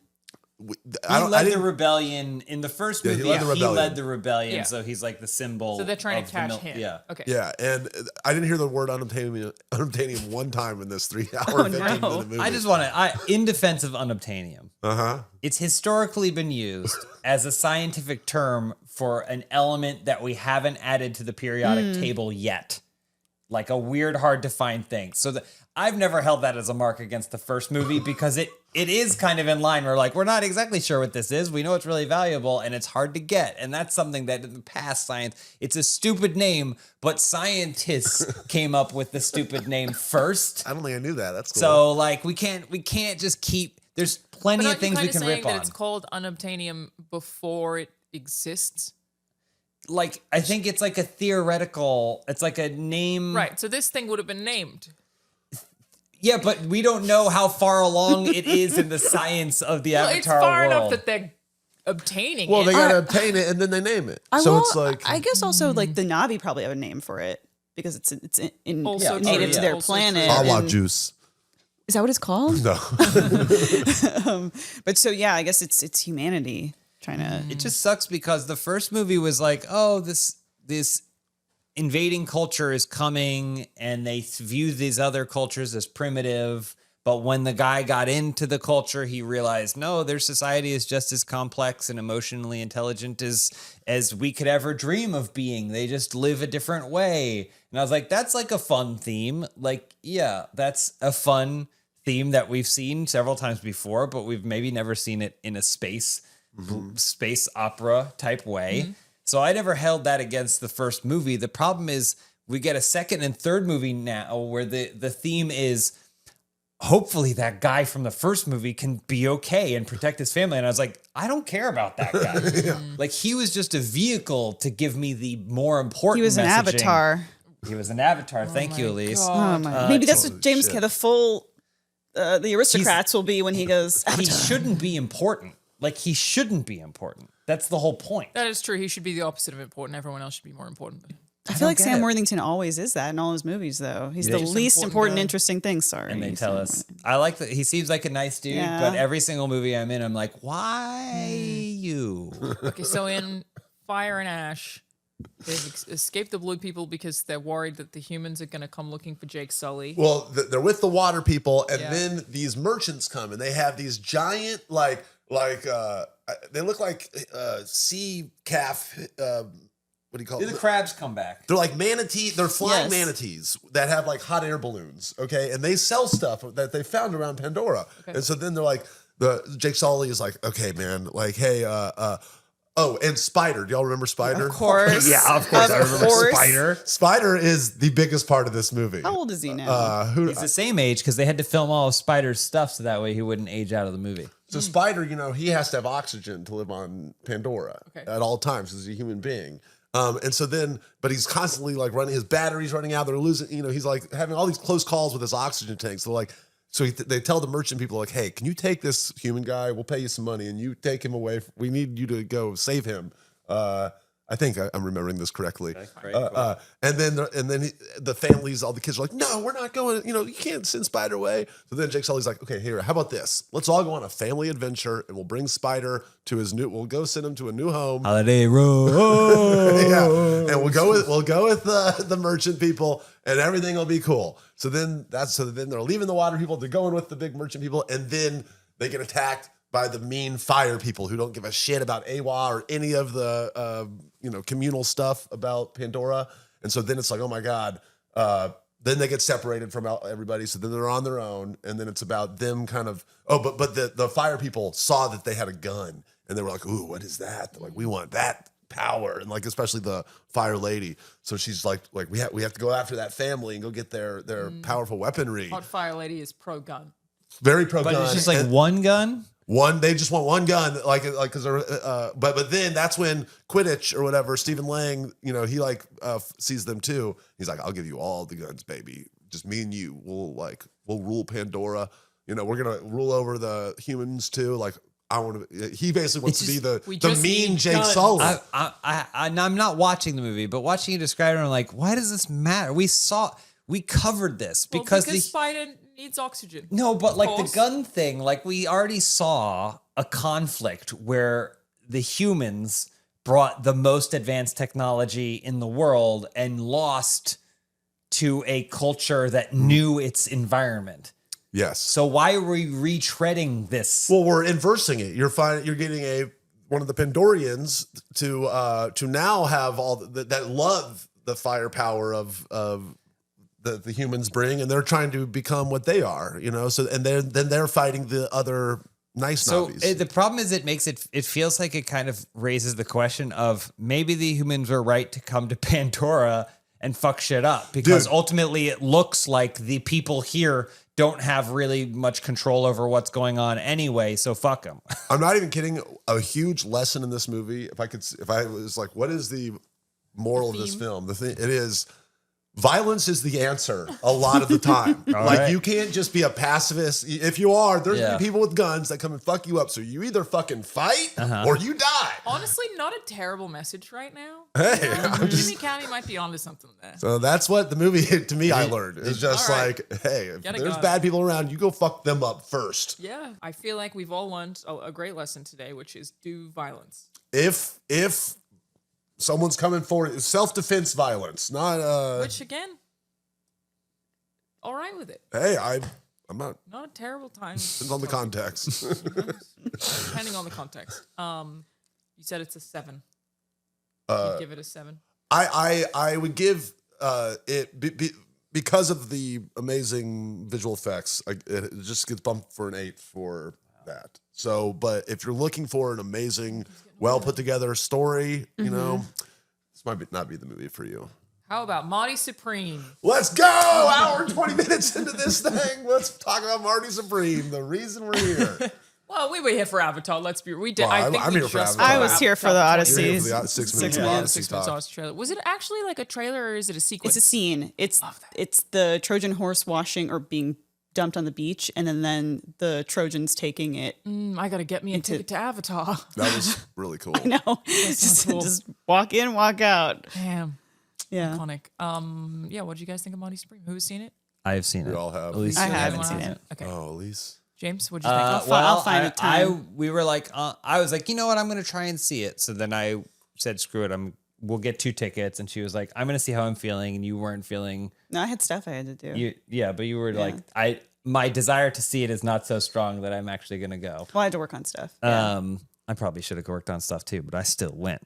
He led the rebellion in the first movie. he led the rebellion, Yeah. so he's like the symbol. So they're trying of to the catch him. Yeah. Okay. Yeah, and I didn't hear the word unobtainium one time in this 3 hour, 15-minute movie. I just want to, in defense of unobtainium, Uh-huh. it's historically been used as a scientific term for an element that we haven't added to the periodic table yet. Like a weird, hard to find thing. So I've never held that as a mark against the first movie because it it is kind of in line. We're like, we're not exactly sure what this is. We know it's really valuable and it's hard to get. And that's something that in the past science, it's a stupid name, but scientists came up with the stupid name first. I don't think I knew that. That's cool. So like we can't just keep, there's plenty of things we can rip that on. it's called unobtainium before it exists. Like, I think it's like a theoretical, it's like a name. Right. So this thing would have been named. Yeah, but we don't know how far along it is in the science of the Well, Avatar it's far world. enough that they're obtaining Well, it. they gotta obtain it and then they name it. So it's like I guess also like the Na'vi probably have a name for it because it's Also native true. to their Also planet. true. awa and- juice. Is that what it's called? No. But so yeah, I guess it's humanity trying to. It just sucks because the first movie was like, oh, this invading culture is coming, and they view these other cultures as primitive. But when the guy got into the culture, he realized, no, their society is just as complex and emotionally intelligent as we could ever dream of being. They just live a different way. And I was like, that's like a fun theme. Like, yeah, that's a fun theme that we've seen several times before, but we've maybe never seen it in a space opera type way. So I never held that against the first movie. The problem is we get a second and third movie now where the theme is hopefully that guy from the first movie can be okay and protect his family. And I was like, I don't care about that guy. Like, he was just a vehicle to give me the more important He was an messaging. avatar. He was an avatar. Thank you, Elyse. Oh my! Maybe that's what James, shit. the full, the aristocrats will be when he goes. He shouldn't be important. Like, he shouldn't be important. That's the whole point. That is true. He should be the opposite of important. Everyone else should be more important than him. I feel like get Sam it. Worthington always is that in all his movies, though. He's the Just least important important, guy. interesting thing. Sorry, And they Sam tell us, Worthington. I like that he seems like a nice dude, Yeah. but every single movie I'm in, I'm like, why you? Okay, so in Fire and Ash, they've escaped the blue people because they're worried that the humans are going to come looking for Jake Sully. Well, they're with the water people, and Yeah. then these merchants come, and they have these giant, they look like sea calf. What do you call The it? crabs come back. They're like manatee. They're flying Yes. manatees that have like hot air balloons. Okay, and they sell stuff that they found around Pandora. And so then they're like, Jake Sully is like, okay, man, like, hey, oh, and Spider. Do y'all remember Spider? Of course. Yeah, of course. I Of remember course. Spider. Spider is the biggest part of this movie. How old is he now? He's the same age because they had to film all of Spider's stuff so that way he wouldn't age out of the movie. So Spider, he has to have oxygen to live on Pandora at all times as a human being. And so then, but he's constantly like running, his battery's running out. They're losing, he's like having all these close calls with his oxygen tanks. So like, they tell the merchant people like, hey, can you take this human guy? We'll pay you some money and you take him away. We need you to go save him. I think I'm remembering this correctly. Great. And then the families, all the kids are like, no, we're not going. You can't send Spider away. So then Jake Sully's like, okay, here, how about this? Let's all go on a family adventure, and we'll bring Spider to his new. We'll go send him to a new home. Holiday Road. Yeah, and we'll go with the merchant people, and everything will be cool. So then they're leaving the water people. They're going with the big merchant people, and then they get attacked by the mean fire people who don't give a shit about AWA or any of the communal stuff about Pandora. And so then it's like, oh my God. Then they get separated from everybody. So then they're on their own. And then it's about them kind of, but the fire people saw that they had a gun and they were like, ooh, what is that? They're like, we want that power. And like, especially the fire lady. So she's like we have to go after that family and go get their powerful weaponry. Hot Fire Lady is pro-gun. Very pro But gun. it's just like one gun. They just want one gun, because they're. But then that's when Quidditch or whatever, Stephen Lang, he sees them too. He's like, I'll give you all the guns, baby. Just me and you. We'll rule Pandora. We're gonna rule over the humans too. Like I want to. He basically wants to be we the just mean need Jake guns. Sully. I'm not watching the movie, but watching you describe it, I'm like, why does this matter? We covered this because Spider needs oxygen. No, but like the course. gun thing, like we already saw a conflict where the humans brought the most advanced technology in the world and lost to a culture that knew its environment. Yes. So why are we retreading this? Well, we're inversing it. You're getting one of the Pandorians to now have all that love the firepower of the humans bring, and they're trying to become what they are, you know. So and they're fighting the other nice So Na'vis. the problem is it makes it feels like it kind of raises the question of maybe the humans were right to come to Pandora and fuck shit up, because Dude. ultimately it looks like the people here don't have really much control over what's going on anyway, so fuck them. I'm not even kidding. A huge lesson in this movie, if I was like, what is the moral of this film? The thing it is, violence is the answer a lot of the time. Like right. you can't just be a pacifist. If you are, there's gonna Yeah. be people with guns that come and fuck you up. So you either fucking fight or you die. Honestly, not a terrible message right now. Hey, I'm just, Jimmy County might be onto something there. so that's what the movie to me I learned. It's just All right. like, hey, if Get it there's going. bad people around, you go fuck them up first. Yeah, I feel like we've all learned a great lesson today, which is do violence. If someone's coming for it, self-defense violence, not Which again, all right with it. hey, I'm not. Not a terrible time. Depends on the context. Depending on the context. You said it's a 7. Uh, You'd give it a 7. I would give it because of the amazing visual effects. It just gets bumped for an 8 for that. So, but if you're looking for an amazing, well put together story, you know, this might not be the movie for you. How about Marty Supreme? Let's go! Hour and 20 minutes into this thing. Let's talk about Marty Supreme, the reason we're here. Well, we were here for Avatar. Let's be. We did. Well, I think I'm we here for just. Avatar. I was here for the You're Odyssey. here for the 6 minutes of minutes. Odyssey 6 minutes talk. Odyssey trailer. Was it actually like a trailer or is it a sequence? It's a scene. It's the Trojan horse washing or being dumped on the beach, and then the Trojans taking it. I gotta get me a ticket to Avatar. That was really cool. No, so cool. just walk in, walk out. Damn, Yeah, iconic. Yeah, what did you guys think of Marty Supreme? Who's seen it? I've seen We it. all have. At least I you haven't Anyone seen else? it. Okay, Oh, Elise. James, what did you think? I'll find a time. we were like, I was like, you know what, I'm gonna try and see it. So then I said, screw it, we'll get 2 tickets, and she was like, I'm gonna see how I'm feeling, and you weren't feeling. No, I had stuff I had to do. But you were like, my desire to see it is not so strong that I'm actually gonna go. Well, I had to work on stuff. Yeah. I probably should have worked on stuff too, but I still went.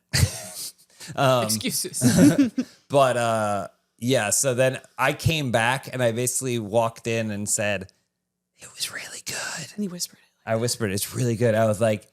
Excuses. But yeah, so then I came back and I basically walked in and said, it was really good. And he whispered it. I whispered, it's really good. I was like,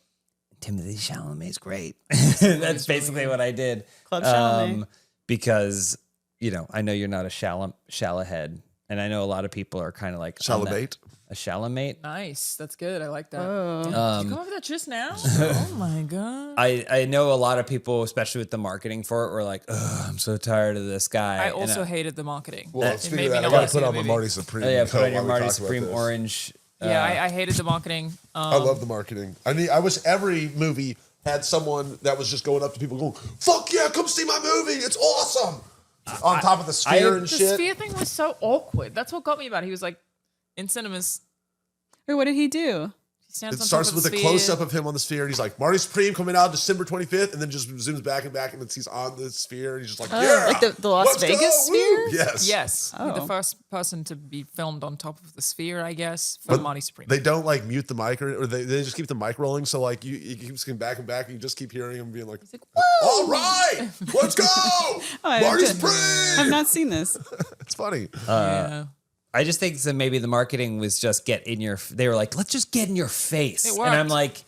Timothée Chalamet's great. That's basically what I did. Club Chalamet. Because, you know, I know you're not a Chalamet head. And I know a lot of people are kind of like Chalamet. A Chalamet. Nice. That's good. I like that. Oh. Did you come up with that just now? Oh my god. I know a lot of people, especially with the marketing for it, were like, "Ugh, I'm so tired of this guy." I also hated the marketing. Well, It speaking made of me that, I not got wanna to see put the on my movie. Marty Supreme. Oh, yeah, coat put on your while we Marty talk about Supreme this. orange. Yeah, I hated the marketing. I love the marketing. I wish every movie had someone that was just going up to people going, fuck yeah, come see my movie. It's awesome. On top of the sphere and The shit. sphere thing was so awkward. That's what got me about it. He was like, in cinemas, Wait, what did he do? he stands It on starts top of with the a sphere. close up of him on the sphere, and he's like, Marty Supreme coming out December 25th, and then just zooms back, and then he's on the sphere, and he's just like, yeah. like the Las let's Vegas go, sphere? woo." Yes. Yes, Oh. the first person to be filmed on top of the sphere, I guess, for But Marty Supreme. They don't like mute the mic, or they just keep the mic rolling, so like you keep going back and back, and you just keep hearing him being like, all right, let's go, Marty Supreme. I've not seen this. It's funny. yeah. I just think that maybe the marketing was just they were like, let's just get in your face. It And I'm worked. like,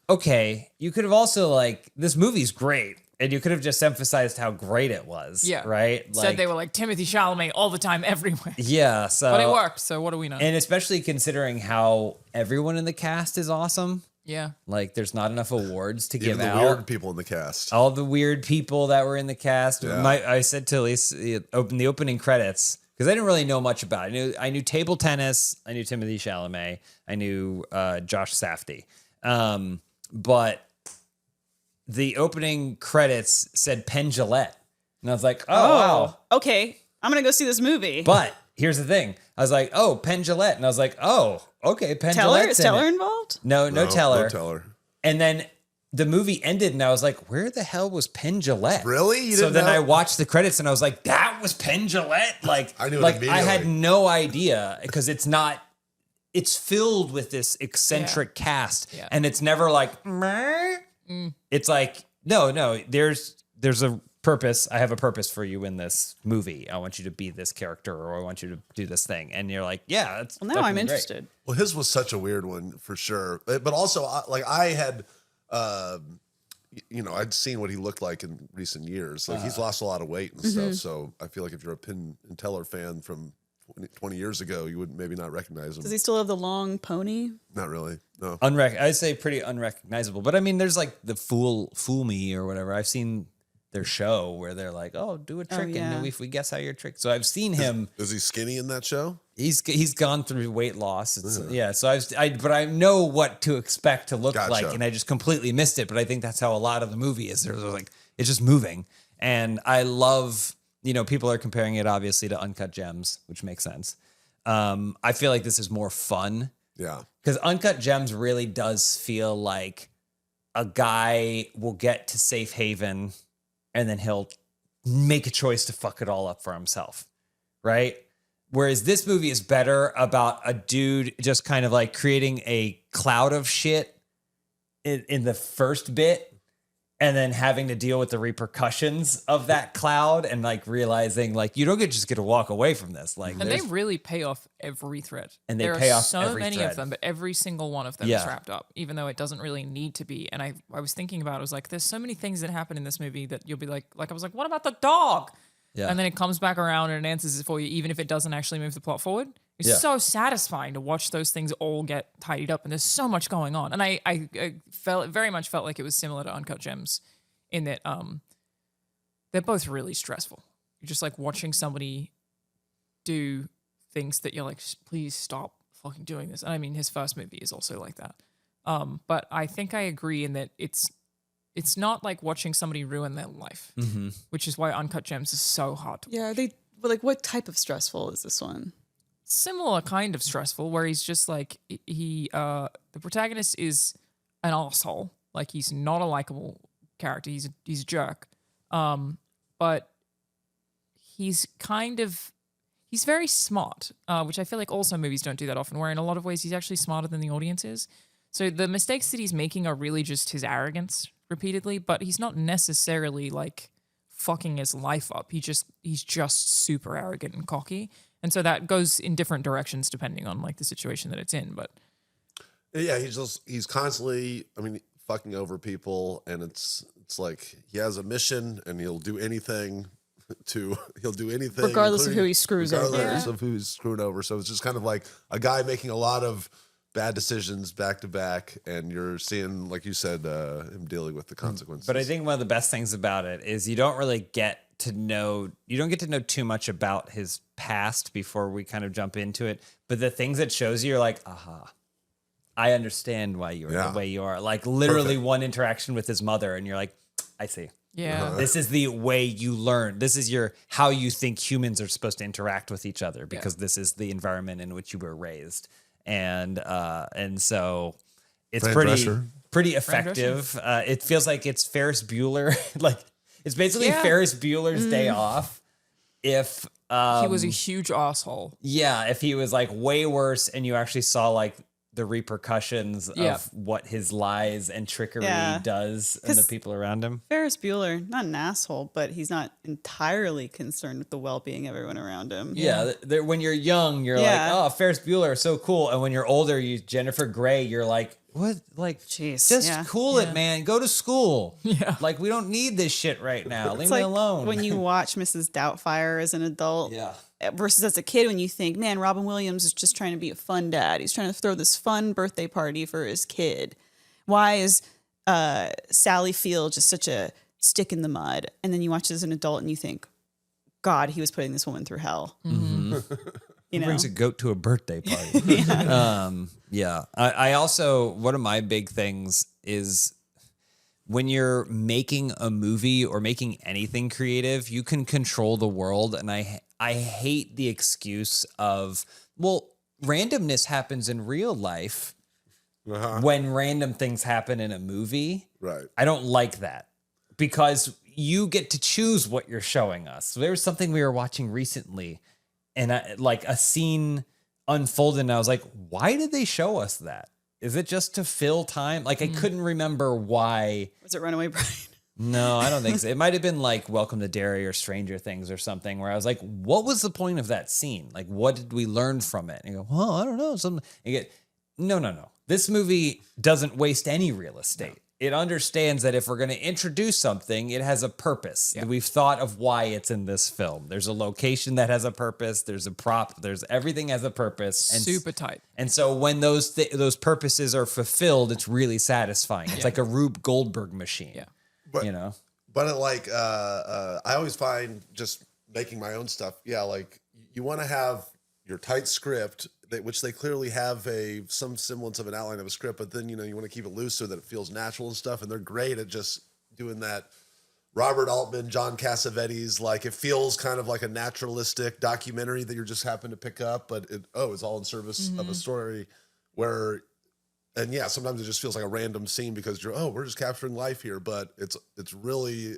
okay, you could have also like, this movie's great. And you could have just emphasized how great it was. Yeah. Right? Said they were like Timothée Chalamet all the time, everywhere. Yeah. So, But it worked, so what do we know? And especially considering how everyone in the cast is awesome. yeah. Like, there's not enough awards to Even give the out. weird people in the cast. All the weird people that were in the cast. Yeah. I said to Elyse, open the opening credits, because I didn't really know much about it. I knew table tennis. I knew Timothée Chalamet. I knew Josh Safdie. But the opening credits said Penn Jillette. And I was like, oh, wow. Okay, I'm gonna go see this movie. But here's the thing. I was like, oh, Penn Jillette. And I was like, oh, okay, Penn Teller? Jillette's Is Teller in it. involved? No Teller. No Teller. And then the movie ended, and I was like, where the hell was Penn Jillette? Really? You So didn't then know? I watched the credits, and I was like, that was Penn Jillette? Like, I knew it like I immediately. had no idea, because it's filled with this eccentric cast, Yeah. and it's never like, meh. It's like, no, there's a purpose. I have a purpose for you in this movie. I want you to be this character, or I want you to do this thing. And you're like, yeah, that's Well, now I'm fucking great. interested. Well, his was such a weird one for sure. But also, I had, I'd seen what he looked like in recent years. Like he's lost a lot of weight and stuff. So I feel like if you're a Penn and Teller fan from 20 years ago, you would maybe not recognize him. Does he still have the long pony? Not really. No. I'd say pretty unrecognizable. But I mean, there's like the Fool Me or whatever. I've seen their show where they're like, oh, do a trick, yeah. and if we guess how you're tricked. So I've seen him. Is he skinny in that show? He's gone through weight loss. So but I know what to expect to look Gotcha. like, and I just completely missed it. But I think that's how a lot of the movie is. There's like it's just moving, and I love people are comparing it obviously to Uncut Gems, which makes sense. I feel like this is more fun. Yeah. Because Uncut Gems really does feel like a guy will get to safe haven and then he'll make a choice to fuck it all up for himself, right? Whereas this movie is better about a dude just kind of like creating a cloud of shit in the first bit and then having to deal with the repercussions of that cloud and like realizing like you don't just get to walk away from this. Like, And they really pay off every thread. And they there pay are off so every many thread. of them, but every single one of them is wrapped up, even though it doesn't really need to be. And I was thinking about it, I was like, there's so many things that happen in this movie that you'll be like I was like, what about the dog? Yeah. And then it comes back around and it answers it for you, even if it doesn't actually move the plot forward. It's so satisfying to watch those things all get tidied up, and there's so much going on. And I very much felt like it was similar to Uncut Gems in that they're both really stressful. You're just like watching somebody do things that you're like, please stop fucking doing this. And I mean, his first movie is also like that. But I think I agree in that it's not like watching somebody ruin their life, which is why Uncut Gems is so hard to watch. Yeah, what type of stressful is this one? Similar kind of stressful, where he's just like the protagonist is an asshole. Like he's not a likable character. He's a jerk. But he's very smart, which I feel like also movies don't do that often, where in a lot of ways he's actually smarter than the audience is. So the mistakes that he's making are really just his arrogance repeatedly, but he's not necessarily like fucking his life up. He's just super arrogant and cocky. And so that goes in different directions depending on like the situation that it's in. But Yeah, he's constantly, fucking over people, and it's like he has a mission and he'll do anything Regardless of who he screws over. regardless of who he's screwed over. So it's just kind of like a guy making a lot of bad decisions back to back, and you're seeing, like you said, him dealing with the consequences. But I think one of the best things about it is you don't get to know too much about his past before we kind of jump into it. But the things it shows you're like, aha, I understand why you are the way you are. Like literally one interaction with his mother, and you're like, I see. yeah. This is the way you learn. This is how you think humans are supposed to interact with each other, because this is the environment in which you were raised. And so it's Fran pretty Drescher. effective. It feels like it's Ferris Bueller. Like it's basically Ferris Bueller's Day Off. If he was a huge asshole. yeah, if he was like way worse, and you actually saw like the repercussions of what his lies and trickery does and the people around him. Ferris Bueller, not an asshole, but he's not entirely concerned with the well-being of everyone around him. Yeah, when you're young, you're like, oh, Ferris Bueller, so cool. And when you're older, Jennifer Grey, you're like, what? Like, Jeez, just cool it, man. Go to school. Yeah. Like, we don't need this shit right now. Leave It's me like alone. when you watch Mrs. Doubtfire as an adult. Yeah. Versus as a kid, when you think, man, Robin Williams is just trying to be a fun dad. He's trying to throw this fun birthday party for his kid. Why is Sally Field just such a stick in the mud? And then you watch as an adult and you think, God, he was putting this woman through hell. Mm-hmm. You know? Brings a goat to a birthday party. I also, one of my big things is when you're making a movie or making anything creative, you can control the world. And I hate the excuse of, well, randomness happens in real life when random things happen in a movie. Right. I don't like that, because you get to choose what you're showing us. So there was something we were watching recently, and like a scene unfolded, and I was like, why did they show us that? Is it just to fill time? Like, I couldn't remember why. Was it Runaway Bride? No, I don't think so. It might have been like Welcome to Derry or Stranger Things or something where I was like, what was the point of that scene? Like, what did we learn from it? And you go, well, I don't know. Something. And you get, no. This movie doesn't waste any real estate. It understands that if we're going to introduce something, it has a purpose. Yeah. We've thought of why it's in this film. There's a location that has a purpose. There's a prop. There's everything has a purpose. And super tight. And so when those purposes are fulfilled, it's really satisfying. It's like a Rube Goldberg machine. Yeah, but, you know. But it, like I always find just making my own stuff. Yeah, like you want to have your tight script, which they clearly have some semblance of an outline of a script, but then, you know, you want to keep it loose so that it feels natural and stuff. And they're great at just doing that. Robert Altman, John Cassavetes, like it feels kind of like a naturalistic documentary that you're just happen to pick up, but it's all in service of a story where, and yeah, sometimes it just feels like a random scene because we're just capturing life here, but it's really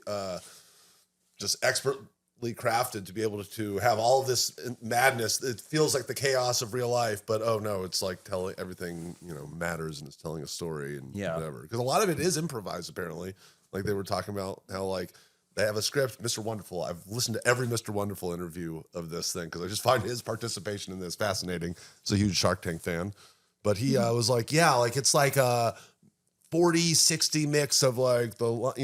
just expertly crafted to be able to have all of this madness. It feels like the chaos of real life, but it's like telling everything, you know, matters and it's telling a story and whatever. Because a lot of it is improvised, apparently. Like they were talking about how like they have a script. Mr. Wonderful. I've listened to every Mr. Wonderful interview of this thing because I just find his participation in this fascinating. He's a huge Shark Tank fan, but he was like, like it's like a 40-60 mix of like what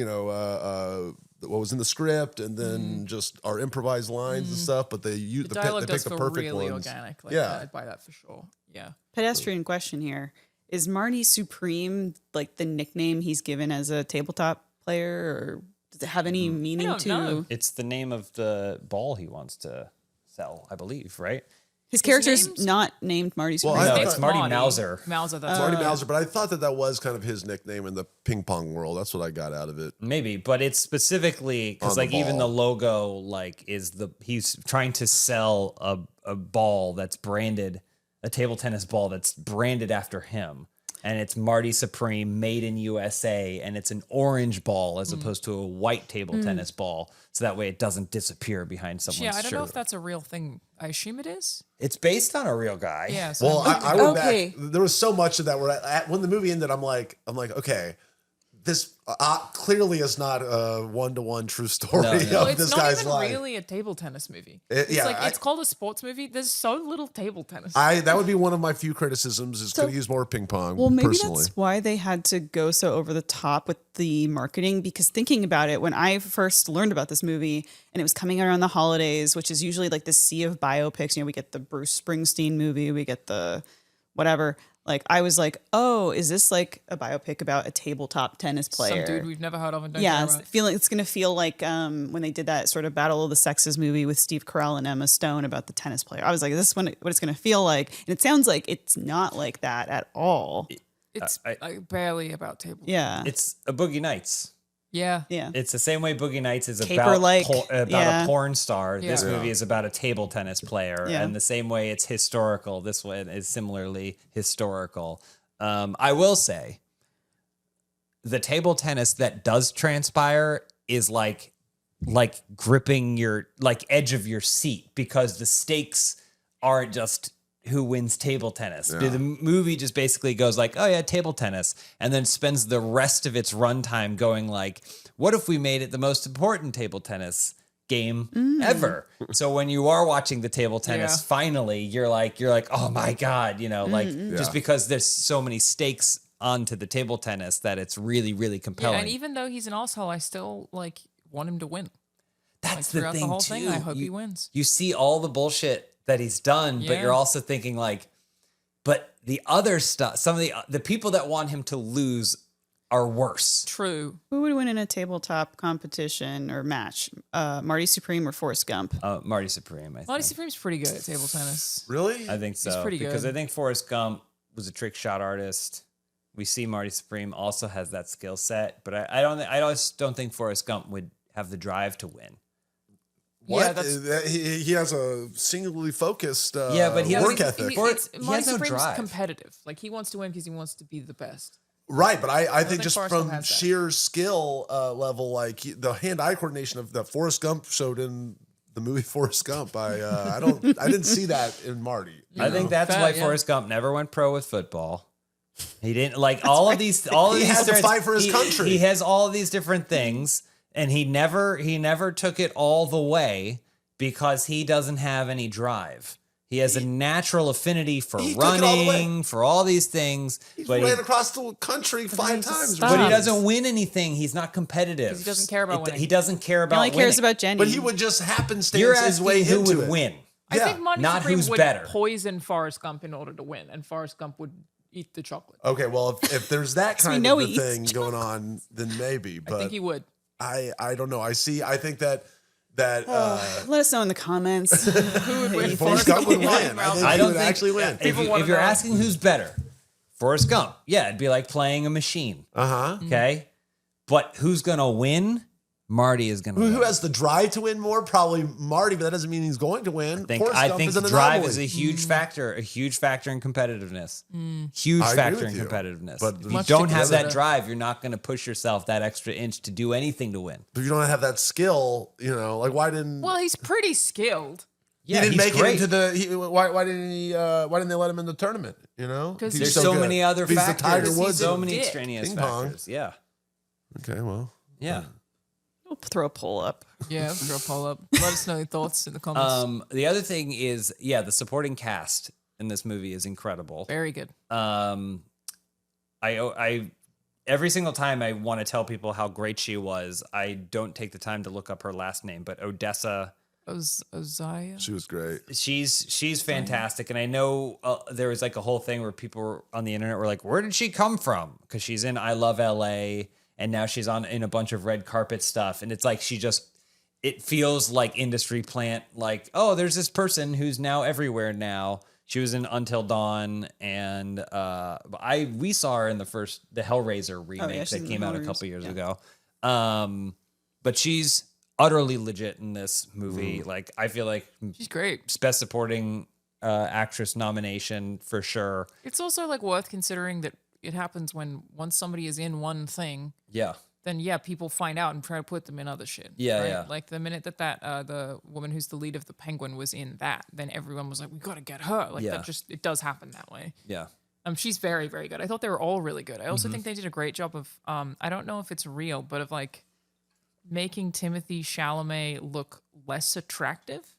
was in the script and then just our improvised lines and stuff, but they use the dialogue they does pick the feel perfect really ones. organic. Like, I'd buy that for sure. Yeah. Pedestrian question here. Is Marty Supreme like the nickname he's given as a tabletop player, or does it have any meaning to? Know. It's the name of the ball he wants to sell, I believe, right? His character's not named Marty Supreme. No, it's Marty Mauser. That's Marty Mauser, but I thought that was kind of his nickname in the ping pong world. That's what I got out of it. Maybe, but it's specifically because like even the logo like he's trying to sell a ball that's branded, a table tennis ball that's branded after him. And it's Marty Supreme, made in USA, and it's an orange ball as opposed to a white table tennis ball. So that way it doesn't disappear behind someone's shirt. Yeah, I don't know if that's a real thing. I assume it is. It's based on a real guy. Yeah. So Well, I went back. There was so much of that where when the movie ended, I'm like, okay, this clearly is not a one-to-one true story of this guy's life. It's not even really a table tennis movie. It's called a sports movie. There's so little table tennis. That would be one of my few criticisms is could have used more ping pong. Well, maybe personally. that's why they had to go so over the top with the marketing, because thinking about it, when I first learned about this movie and it was coming out around the holidays, which is usually like the sea of biopics, you know, we get the Bruce Springsteen movie, we get the whatever. Like, I was like, oh, is this like a biopic about a tabletop tennis player? Some dude we've never heard of and don't care about. It's going to feel like when they did that sort of Battle of the Sexes movie with Steve Carell and Emma Stone about the tennis player. I was like, is this what it's going to feel like? And it sounds like it's not like that at all. It's barely about table. Yeah. It's a Boogie Nights. Yeah. It's the same way Boogie Nights is Caper-like. about a porn star. Yeah. This movie is about a table tennis player. Yeah. And the same way it's historical, this one is similarly historical. I will say the table tennis that does transpire is like gripping your edge of your seat, because the stakes aren't just who wins table tennis. Yeah. The movie just basically goes like, oh yeah, table tennis, and then spends the rest of its runtime going like, what if we made it the most important table tennis game ever? So when you are watching the table tennis, finally you're like, oh my God, you know, just because there's so many stakes onto the table tennis that it's really, really compelling. Yeah, and even though he's an asshole, I still like want him to win. That's the throughout thing the whole too. thing, I hope he wins. You see all the bullshit that he's done, but you're also thinking like, but the other stuff, some of the people that want him to lose are worse. True. Who would win in a tabletop competition or match? Marty Supreme or Forrest Gump? Marty Supreme, I think. Marty Supreme's pretty good at table tennis. Really? I think so. He's pretty because good. I think Forrest Gump was a trick shot artist. We see Marty Supreme also has that skill set, but I just don't think Forrest Gump would have the drive to win. What? Yeah, he has a singularly focused but he work doesn't- ethic. Marty has no Supreme's drive. competitive. Like, he wants to win because he wants to be the best. Right, but I think just Forrest Gump from has that. sheer skill level, like the hand-eye coordination of that Forrest Gump showed in the movie Forrest Gump, I didn't see that in Marty. I think that's why Forrest Gump never went pro with football. He didn't like all of these. All of He these had to different- fight for his country. He has all of these different things, and he never took it all the way because he doesn't have any drive. He has a natural affinity for he took it all the way. running, for all these things, He but ran across the country 5 times. stop. but he doesn't win anything. He's not competitive. 'Cause he doesn't care about winning. He doesn't care He about only cares winning. about Jenny. But he would just happenstance You're his way asking who into would it. win. I Yeah. think Marty Not Supreme who's would better. poison Forrest Gump in order to win, and Forrest Gump would eat the chocolate. Okay, well, if there's that we kind know of a he eats thing going on, then maybe. I But think he would. I don't know. I think that Let us know in the comments. Who would win? Forrest Gump would win. I think I he don't would think actually win. If, People wanna if you're know. asking who's better, Forrest Gump. Yeah, it'd be like playing a machine. Okay, but who's gonna win? Marty is gonna win. Who has the drive to win more? Probably Marty, but that doesn't mean he's going to win. I Gump think is an drive anomaly. is a huge factor, a huge factor in competitiveness. Huge I agree factor with in you, competitiveness. but if you much don't have together. that drive, you're not going to push yourself that extra inch to do anything to win. If you don't have that skill, like why didn't Well, he's pretty skilled. he didn't he's make great. it into the? Why didn't he? Why didn't they let him in the tournament? 'Cause There's He's so good. many other He's the factors. Tiger He's Woods. So a many dick. extraneous Ping pong. factors. Yeah, Okay, well, yeah. We'll throw a poll up. Yeah, throw a poll up. Let us know your thoughts in the comments. The other thing is, the supporting cast in this movie is incredible. Very good. I every single time I want to tell people how great she was, I don't take the time to look up her last name, but Odessa. Uzziah. she was great. She's fantastic, and I know there was like a whole thing where people on the internet were like, "Where did she come from?" Because she's in I Love LA, and now she's in a bunch of red carpet stuff, and it's like it feels like industry plant. Like, oh, there's this person who's now everywhere now. She was in Until Dawn, and we saw her in the Hellraiser remake she's that in came out a Hellraiser, couple years ago. But she's utterly legit in this movie. Like, I feel like She's great. best supporting actress nomination for sure. It's also like worth considering that it happens once somebody is in one thing, Yeah. then people find out and try to put them in other shit. Yeah, right? yeah. Like the minute that the woman who's the lead of the Penguin was in that, then everyone was like, we gotta get her. Like Yeah. it does happen that way. Yeah. She's very, very good. I thought they were all really good. I also Mm-hmm. think they did a great job of I don't know if it's real, but of like making Timothée Chalamet look less attractive.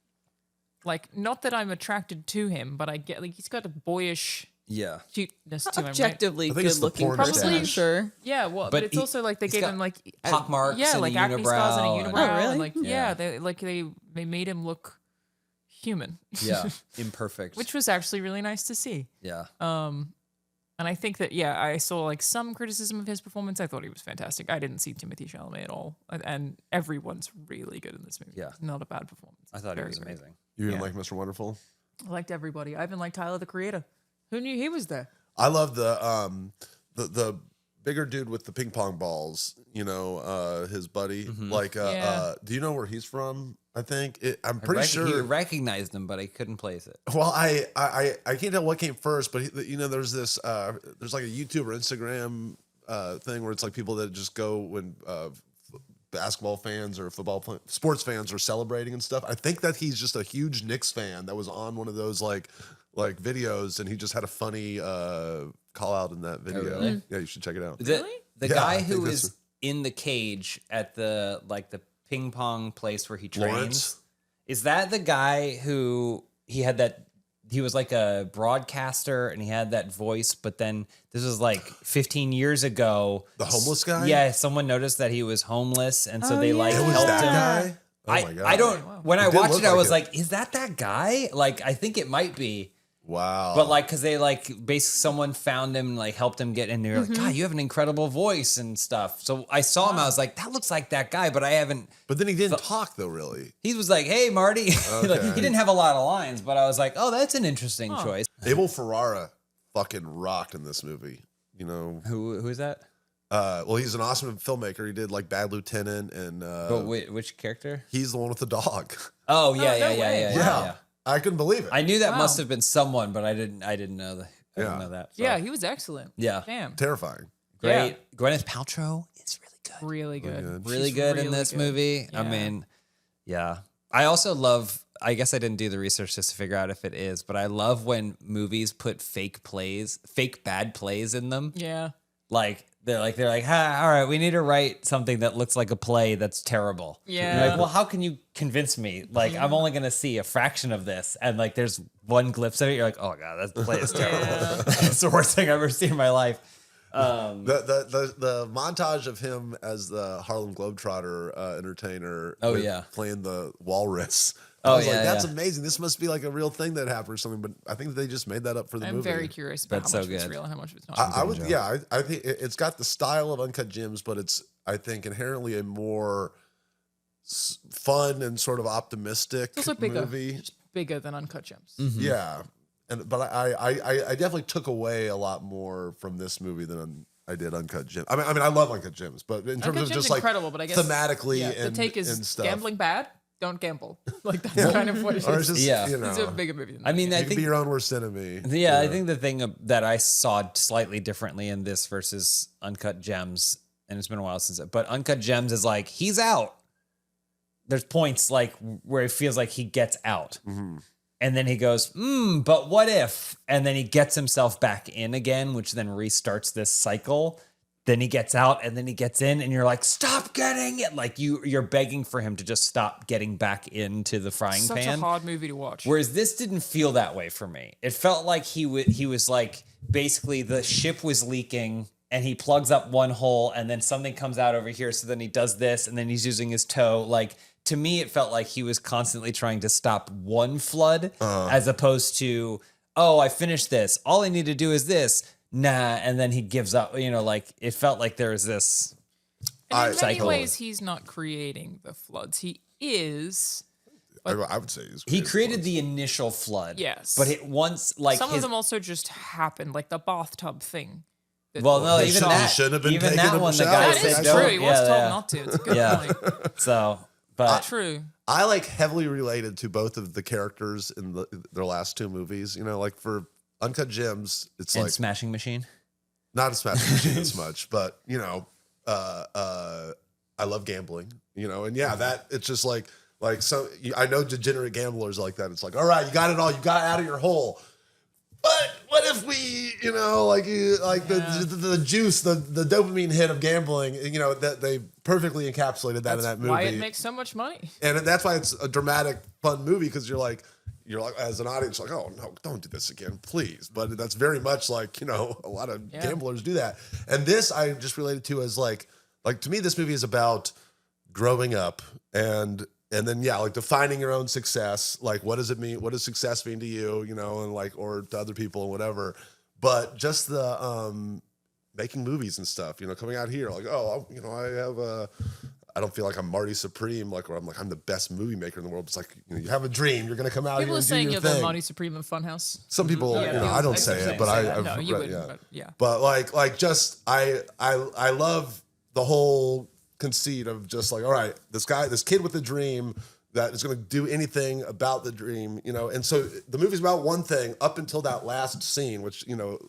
Like, not that I'm attracted to him, but I get like he's got a boyish Yeah. cuteness to him, right? Objectively I think it's good the looking porn person, stash. I'm sure. Yeah, well, But but it's he- also like they he's gave got him like pock marks yeah, and like a acne scars and a unibrow and- unibrow. Oh, really? And like Yeah. they made him look human, Yeah. Imperfect. which was actually really nice to see. yeah. And I think that I saw like some criticism of his performance. I thought he was fantastic. I didn't see Timothée Chalamet at all, and everyone's really good in this movie. Yeah. It's not a bad performance. I thought Very, it was very amazing. You didn't Yeah. like Mr. Wonderful? I liked everybody. I even liked Tyler the Creator. Who knew he was there? I love the bigger dude with the ping pong balls. His buddy. Like, Yeah. do you know where he's from? I think I'm I pretty He sure. recognized him, but I couldn't place it. Well, I can't tell what came first, but there's this there's like a YouTube or Instagram thing where it's like people that just go when basketball fans or sports fans are celebrating and stuff. I think that he's just a huge Knicks fan that was on one of those like videos, and he just had a funny call out in that video. really? Yeah, you should check it out. The Yeah, guy I who think is that's- in the cage at the ping pong place where he trains, Lawrence? is that the guy who he was like a broadcaster and he had that voice, but then this was like 15 years ago. The homeless guy? Yeah, someone noticed that he was homeless, and so Oh, they like yeah. It was helped that him. guy. Oh my god! I don't. When I It did watched look it, I like was it. like, "Is that guy?" Like, I think it might be, Wow. but like, because they basically someone found him and like helped him get in there. Like, God, you have an incredible voice and stuff. So I saw him. I was like, that looks like that guy, but I haven't. But then he didn't talk though, really. He was like, "Hey, Marty." Like, Okay. he didn't have a lot of lines, but I was like, "Oh, that's an interesting choice." Abel Ferrara fucking rocked in this movie. Who is that? Well, he's an awesome filmmaker. He did like Bad Lieutenant, and But which character? he's the one with the dog. Oh yeah, no yeah, way. yeah. I couldn't believe it. I knew that Wow. must have been someone, but I didn't know that. I didn't Yeah. know that. So. Yeah, he was excellent. Yeah. Damn. Terrifying. Great. Yeah. Gwyneth Paltrow is really good. Really good. good. Really She's good in really this good. movie. I Yeah. mean, yeah. I also love I guess I didn't do the research just to figure out if it is, but I love when movies put fake bad plays in them. Yeah. Like they're like, all right, we need to write something that looks like a play that's terrible. Yeah. And you're like, well, how can you convince me? Like, I'm only gonna see a fraction of this, and like, there's one glimpse of it. You're like, oh god, that play is terrible. It's the worst thing I've ever seen in my life. The montage of him as the Harlem Globetrotter entertainer. Oh, yeah. Playing the walrus. Oh, I was yeah, like, that's yeah. amazing. This must be like a real thing that happened or something. But I think they just made that up for the I'm movie. very curious about That's how much so of it's good. real and how much of it's not. I would, yeah. I think it's got the style of Uncut Gems, but it's, I think, inherently a more fun and sort of optimistic It's also bigger. movie. Just bigger than Uncut Gems. Yeah, but I definitely took away a lot more from this movie than I did Uncut Gems. I mean, I love Uncut Gems, but in terms Uncut of Gems just is like incredible, but I guess thematically the and take is and stuff. gambling bad. Don't gamble. Like that's kind of what it Or it's is. just, Yeah. you know, It's a bigger movie than that. I mean, you I can think be your own worst enemy. Yeah, I think the thing that I saw slightly differently in this versus Uncut Gems, and it's been a while since, but Uncut Gems is like, he's out. There's points like where it feels like he gets out. And then he goes, but what if? And then he gets himself back in again, which then restarts this cycle. Then he gets out and then he gets in and you're like, stop getting it. Like you're begging for him to just stop getting back into the frying Such pan. a hard movie to watch. Whereas this didn't feel that way for me. It felt like he was like, basically the ship was leaking and he plugs up one hole and then something comes out over here. So then he does this and then he's using his toe. Like, to me, it felt like he was constantly trying to stop one flood as opposed to, oh, I finished this. All I need to do is this. Nah. And then he gives up, like it felt like there was this. And in many cycle. ways, he's not creating the floods. He is. I would say He created the initial flood. Yes. But it once, like Some of them also just happened, like the bathtub thing. well, no, He even should- he that, shouldn't have been even taking that a one, the shower. guy That said is don't. true. He was told Yeah. not to. It's a good Yeah. point. So, but True. I like heavily related to both of the characters in their last two movies. You know, like for Uncut Gems, it's and like Smashing Machine. not a Smashing Machine as much, but you know, I love gambling. You know, and yeah, that it's just like some. I know degenerate gamblers like that. It's like, all right, you got it all, you got out of your hole. But what if we, you know, the juice, the dopamine hit of gambling, you know, that they perfectly encapsulated that in that movie. Why it makes so much money. And that's why it's a dramatic, fun movie, because you're like as an audience, like, oh no, don't do this again, please. But that's very much like, you know, a lot of gamblers do that. And this I just related to as like to me, this movie is about growing up and then like defining your own success. Like, what does it mean? What does success mean to you? You know, and like, or to other people and whatever. But just the making movies and stuff, you know, coming out here, like, oh, you know, I don't feel like I'm Marty Supreme, like, where I'm the best movie maker in the world. It's like, you know, you have a dream, you're gonna come out People here are and do saying your you're thing. the Marty Supreme of Funhouse. Some people, you know, I don't say it, but I've No, you read, wouldn't. yeah. But yeah. But like just I love the whole conceit of just like, all right, this kid with a dream that is going to do anything about the dream, you know. And so the movie's about one thing up until that last scene, which, you know,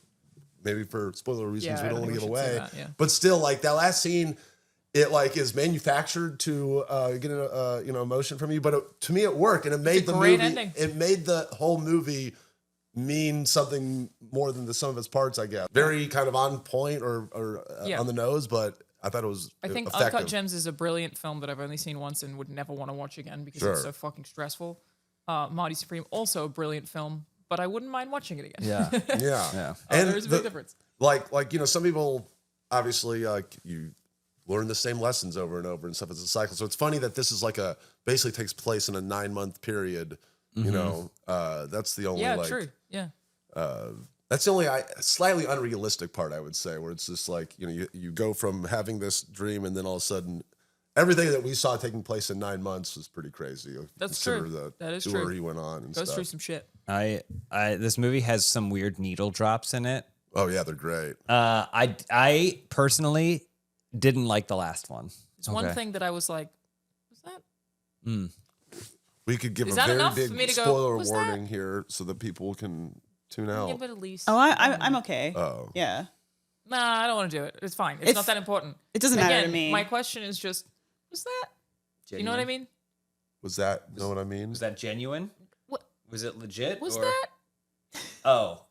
maybe for spoiler reasons Yeah, we I don't don't want to think give we should away. say that, yeah. But still, like that last scene, it like is manufactured to get a you know, emotion from you. But to me, it worked, and it made the great movie. ending. It made the whole movie mean something more than the sum of its parts, I guess. Very kind of on point or on the nose, but I thought it was I think effective. Uncut Gems is a brilliant film that I've only seen once and would never want to watch again because it's Sure. so fucking stressful. Marty Supreme, also a brilliant film, but I wouldn't mind watching it again. Yeah. Yeah. There is a big difference. Like, you know, some people obviously like you learn the same lessons over and over and stuff. It's a cycle. So it's funny that this is like basically takes place in a 9-month period. You know, that's the only True. Yeah. That's the only slightly unrealistic part, I would say, where it's just like, you know, you go from having this dream and then all of a sudden everything that we saw taking place in 9 months was pretty crazy. That's Consider true. The That is tour true. he went on and Goes stuff. through some shit. This movie has some weird needle drops in it. Oh yeah, they're great. I personally didn't like the last one. It's one thing that I was like, was that? We could give Is a that very enough for me big to go, spoiler "Was that?" warning here so that people can tune out. Give it at least. Oh, I'm okay. Oh. Yeah. Nah, I don't want to do it. It's fine. It's It's- not that important. It doesn't matter Again, to me. My question is just, was that? Do you know what I mean? Was that, know what I mean? Was that genuine? What Was it legit? was or- that? Oh,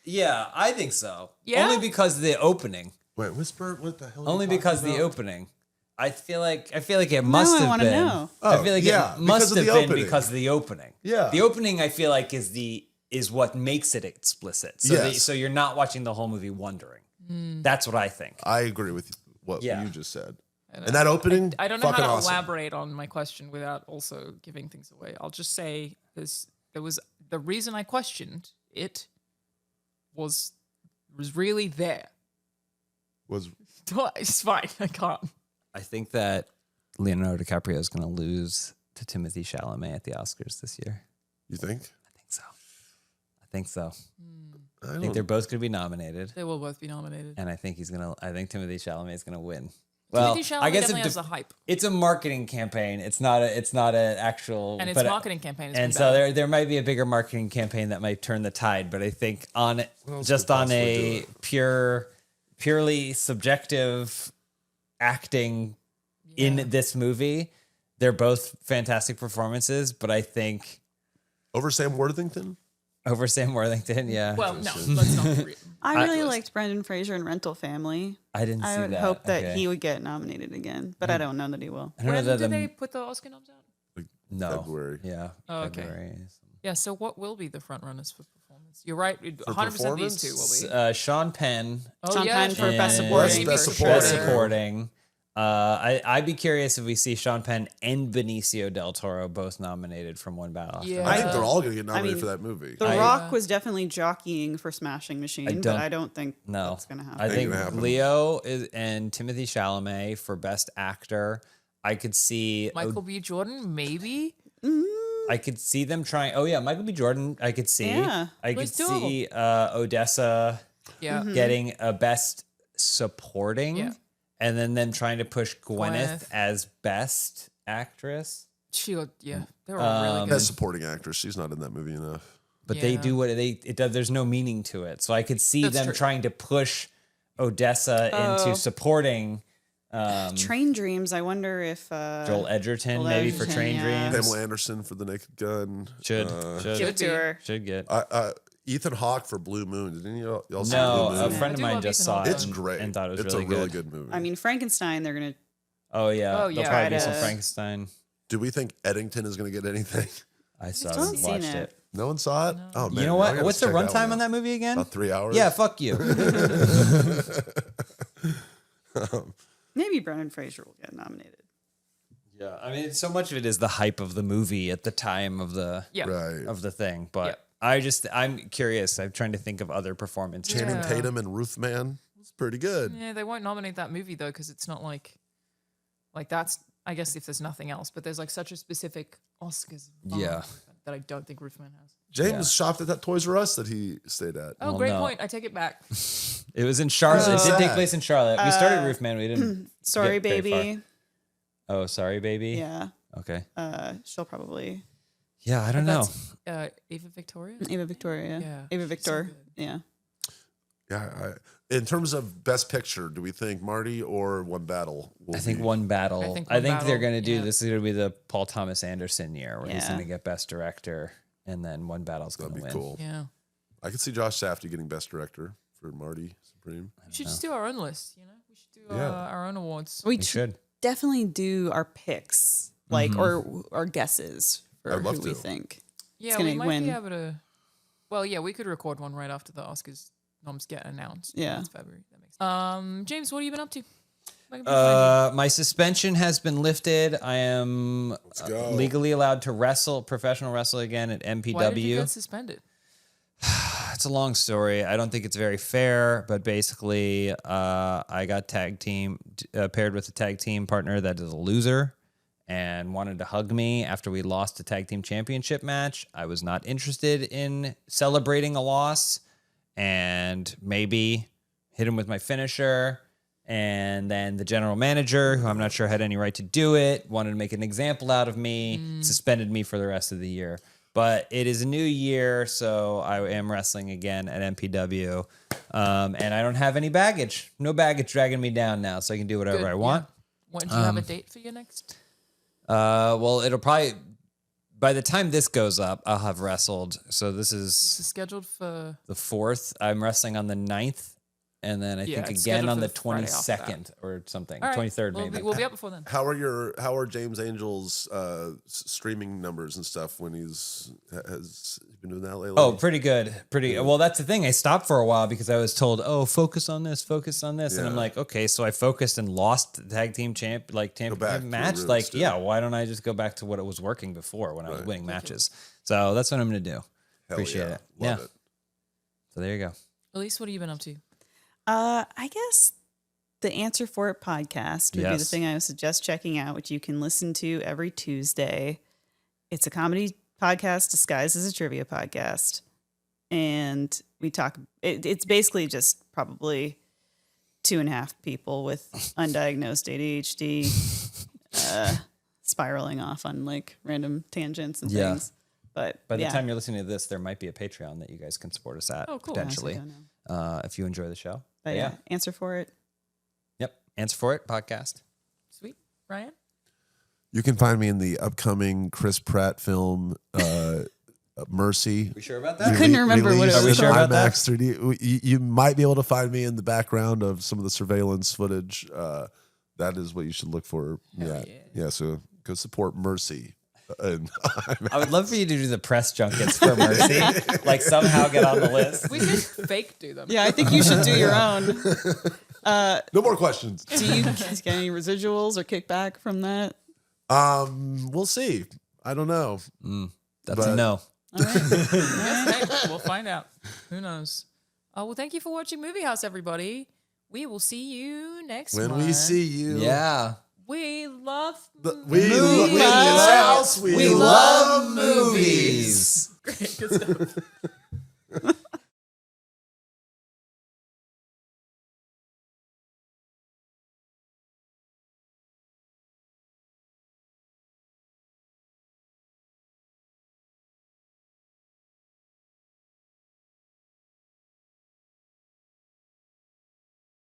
yeah, I think so. Yeah? Only because of the opening. Wait, Whisper, what the hell? are Only you talking because of the about? opening. I feel like it must I have wanna been. know. I feel like yeah, it must because of have the been opening. because of the opening. Yeah. The opening I feel like is what makes it explicit. So Yes. so you're not watching the whole movie wondering. That's what I think. I agree with what Yeah. you just said. And that opening, I don't know how fucking to awesome. elaborate on my question without also giving things away. I'll just say there was the reason I questioned it was really there. Was It's fine. I can't. I think that Leonardo DiCaprio is going to lose to Timothée Chalamet at the Oscars this year. you think? I think so. I I don't think they're both going to be nominated, They will both be nominated. and I think Timothée Chalamet is going to win. Well, Timothée Chalamet I guess definitely it has a hype, it's a marketing campaign. It's not an actual. and its but- marketing campaign. Has And been so better. there might be a bigger marketing campaign that might turn the tide. But I think on else just could on possibly a do purely subjective acting in this movie, they're both fantastic performances. But I think over Sam Worthington? over Sam Worthington, yeah. Well, no, let's not. I really liked Brendan Fraser in Rental Family. I didn't see I would that. hope that Okay. he would get nominated again, but I don't know that he will. I don't know When that did the- they put the Oscar noms out? no February. Yeah. Oh, okay. February. Yeah. So what will be the front runners for performance? You're right. 100% performance? these two will be. Sean Penn. Oh, Sean Penn for Best and- Supporting. Best for Supporting. Best sure. supporting. I'd be curious if we see Sean Penn and Benicio del Toro both nominated from One Battle. After Yeah. I Another. think they're all going to get nominated mean, for that movie. The Rock was definitely jockeying for Smashing Machine, but I don't think No, that's going to happen. I think gonna happen. Leo and Timothée Chalamet for Best Actor. I could see Michael B. Jordan, maybe. I could see them trying. Oh yeah, Michael B. Jordan. I could see. Yeah. I could Let's do see Odessa Yeah. getting a Best Supporting, Yeah. and then them trying to push Gwyneth Gwyneth. as Best Actress. Yeah. They're all really good. Best Supporting Actress. She's not in that movie enough. But they Yeah. do what it does. There's no meaning to it. So I could see That's them true. trying to push Odessa into supporting Train Dreams, I wonder if Joel Edgerton, Joel maybe for Edgerton, Train yeah. Dreams. Pamela Anderson for The Naked Gun. Should give it to her. should get. Ethan Hawke for Blue Moon. Didn't y'all see No, Blue a Moon? friend I of do mine love just Ethan saw Hawke. it. It's great. and thought it was it's really a really good. good movie. I mean, Frankenstein, they're going to. Oh yeah, Oh, there'll yeah, probably be I some know. Frankenstein. Do we think Eddington is going to get anything? I saw haven't it, seen watched it. it. No one saw it? Oh, man. You know I what? gotta What's the check runtime one on out. that movie again? About 3 hours? Yeah, fuck you. Maybe Brendan Fraser will get nominated. Yeah, I mean, so much of it is the hype of the movie at the time of the Yeah. Right. of the thing. But Yeah. I'm curious. I'm trying to think of other performances. Channing Yeah. Tatum and Ruth Man. It's pretty good. Yeah, they won't nominate that movie though, because it's not like that's. I guess if there's nothing else, but there's like such a specific Oscars. bar Yeah. That I don't think Roofman has. James shopped at that Toys R Us that he stayed at. Oh, Well, great no. point. I take it back. It was in Charlotte. It did sad. take place in Charlotte. We started Roofman. We didn't. Sorry, get very baby. far. Oh, sorry, baby. Yeah. Okay. She'll probably. Yeah, I don't know. That's Ava Victoria. Ava Victoria. Yeah. Ava So Victor. good. Yeah. Yeah. In terms of Best Picture, do we think Marty or One Battle will I think be- One Battle. I think I One think they're Battle, going to do yeah. this. Is going to be the Paul Thomas Anderson year where he's Yeah. going to get Best Director, and then One Battle's going That'd to be win. cool. Yeah. I could see Josh Safdie getting Best Director for Marty Supreme. We should just do our own list. You know, we should do Yeah. our own awards. We We should. definitely do our picks, like, or our guesses for I'd love who we to. think. Yeah, gonna we might win. be able to. Well, yeah, we could record one right after the Oscars noms get announced. Yeah. It's February. That makes sense. James, what have you been up to? Where can we find My suspension has been lifted. I am go. legally allowed to wrestle, professional wrestle again at you? Why did you MPW. get suspended? It's a long story. I don't think it's very fair, but basically, I got paired with a tag team partner that is a loser and wanted to hug me after we lost a tag team championship match. I was not interested in celebrating a loss and maybe hit him with my finisher. And then the general manager, who I'm not sure had any right to do it, wanted to make an example out of me, suspended me for the rest of the year. But it is a new year, so I am wrestling again at MPW. And I don't have any baggage. No baggage dragging me down now, so I can do whatever Good, I want. When do you have a date for your next? Well, it'll probably by the time this goes up, I'll have wrestled. So this This is is scheduled for. the 4th. I'm wrestling on the 9th. And then I Yeah, think it's again scheduled on for the the Friday after that. 22nd or something. All right, 23rd we'll maybe. We'll be up before then. How are James Angel's streaming numbers and stuff when has he been doing that lately? Oh, pretty good. Well, that's the thing. I stopped for a while because I was told, "Oh, focus on this, And I'm Yeah. like, "Okay." So I focused and lost the tag team champ back to match. the roots, Like, dude. yeah, why don't I just go back to what it was working before when I was winning matches? So that's what I'm going to do. Hell Appreciate yeah. it. Love Yeah. it. So there you go. Elyse, what have you been up to? I guess the Answer for It podcast would be the Yes. thing I would suggest checking out, which you can listen to every Tuesday. It's a comedy podcast disguised as a trivia podcast. And we talk, it's basically just probably 2.5 people with undiagnosed ADHD spiraling off on like random tangents and Yeah. things. But By the yeah. time you're listening to this, there might be a Patreon that you guys can support us at Oh, cool. potentially I don't know. if you enjoy the show. But yeah, Answer for It. Yep. Answer for It podcast. Sweet. Ryan? You can find me in the upcoming Chris Pratt film Mercy. We sure about I couldn't remember what it Released was. Are we in sure about that? IMAX 3D. You might be able to find me in the background of some of the surveillance footage. That is what you should look for. Yeah. So go support Mercy. And I would love for you to do the press junkets for Mercy. Like somehow get on the list. We could fake do them. Yeah, I think you should do your own. no more questions. Do you get any residuals or kickback from that? We'll see. I don't know. That's a no. All right. Hey, we'll find out. Who knows? Oh, well, thank you for watching Movie House, everybody. We will see you next When month. we see you, Yeah. We love we movies. love movies. We love movies. Great, good stuff.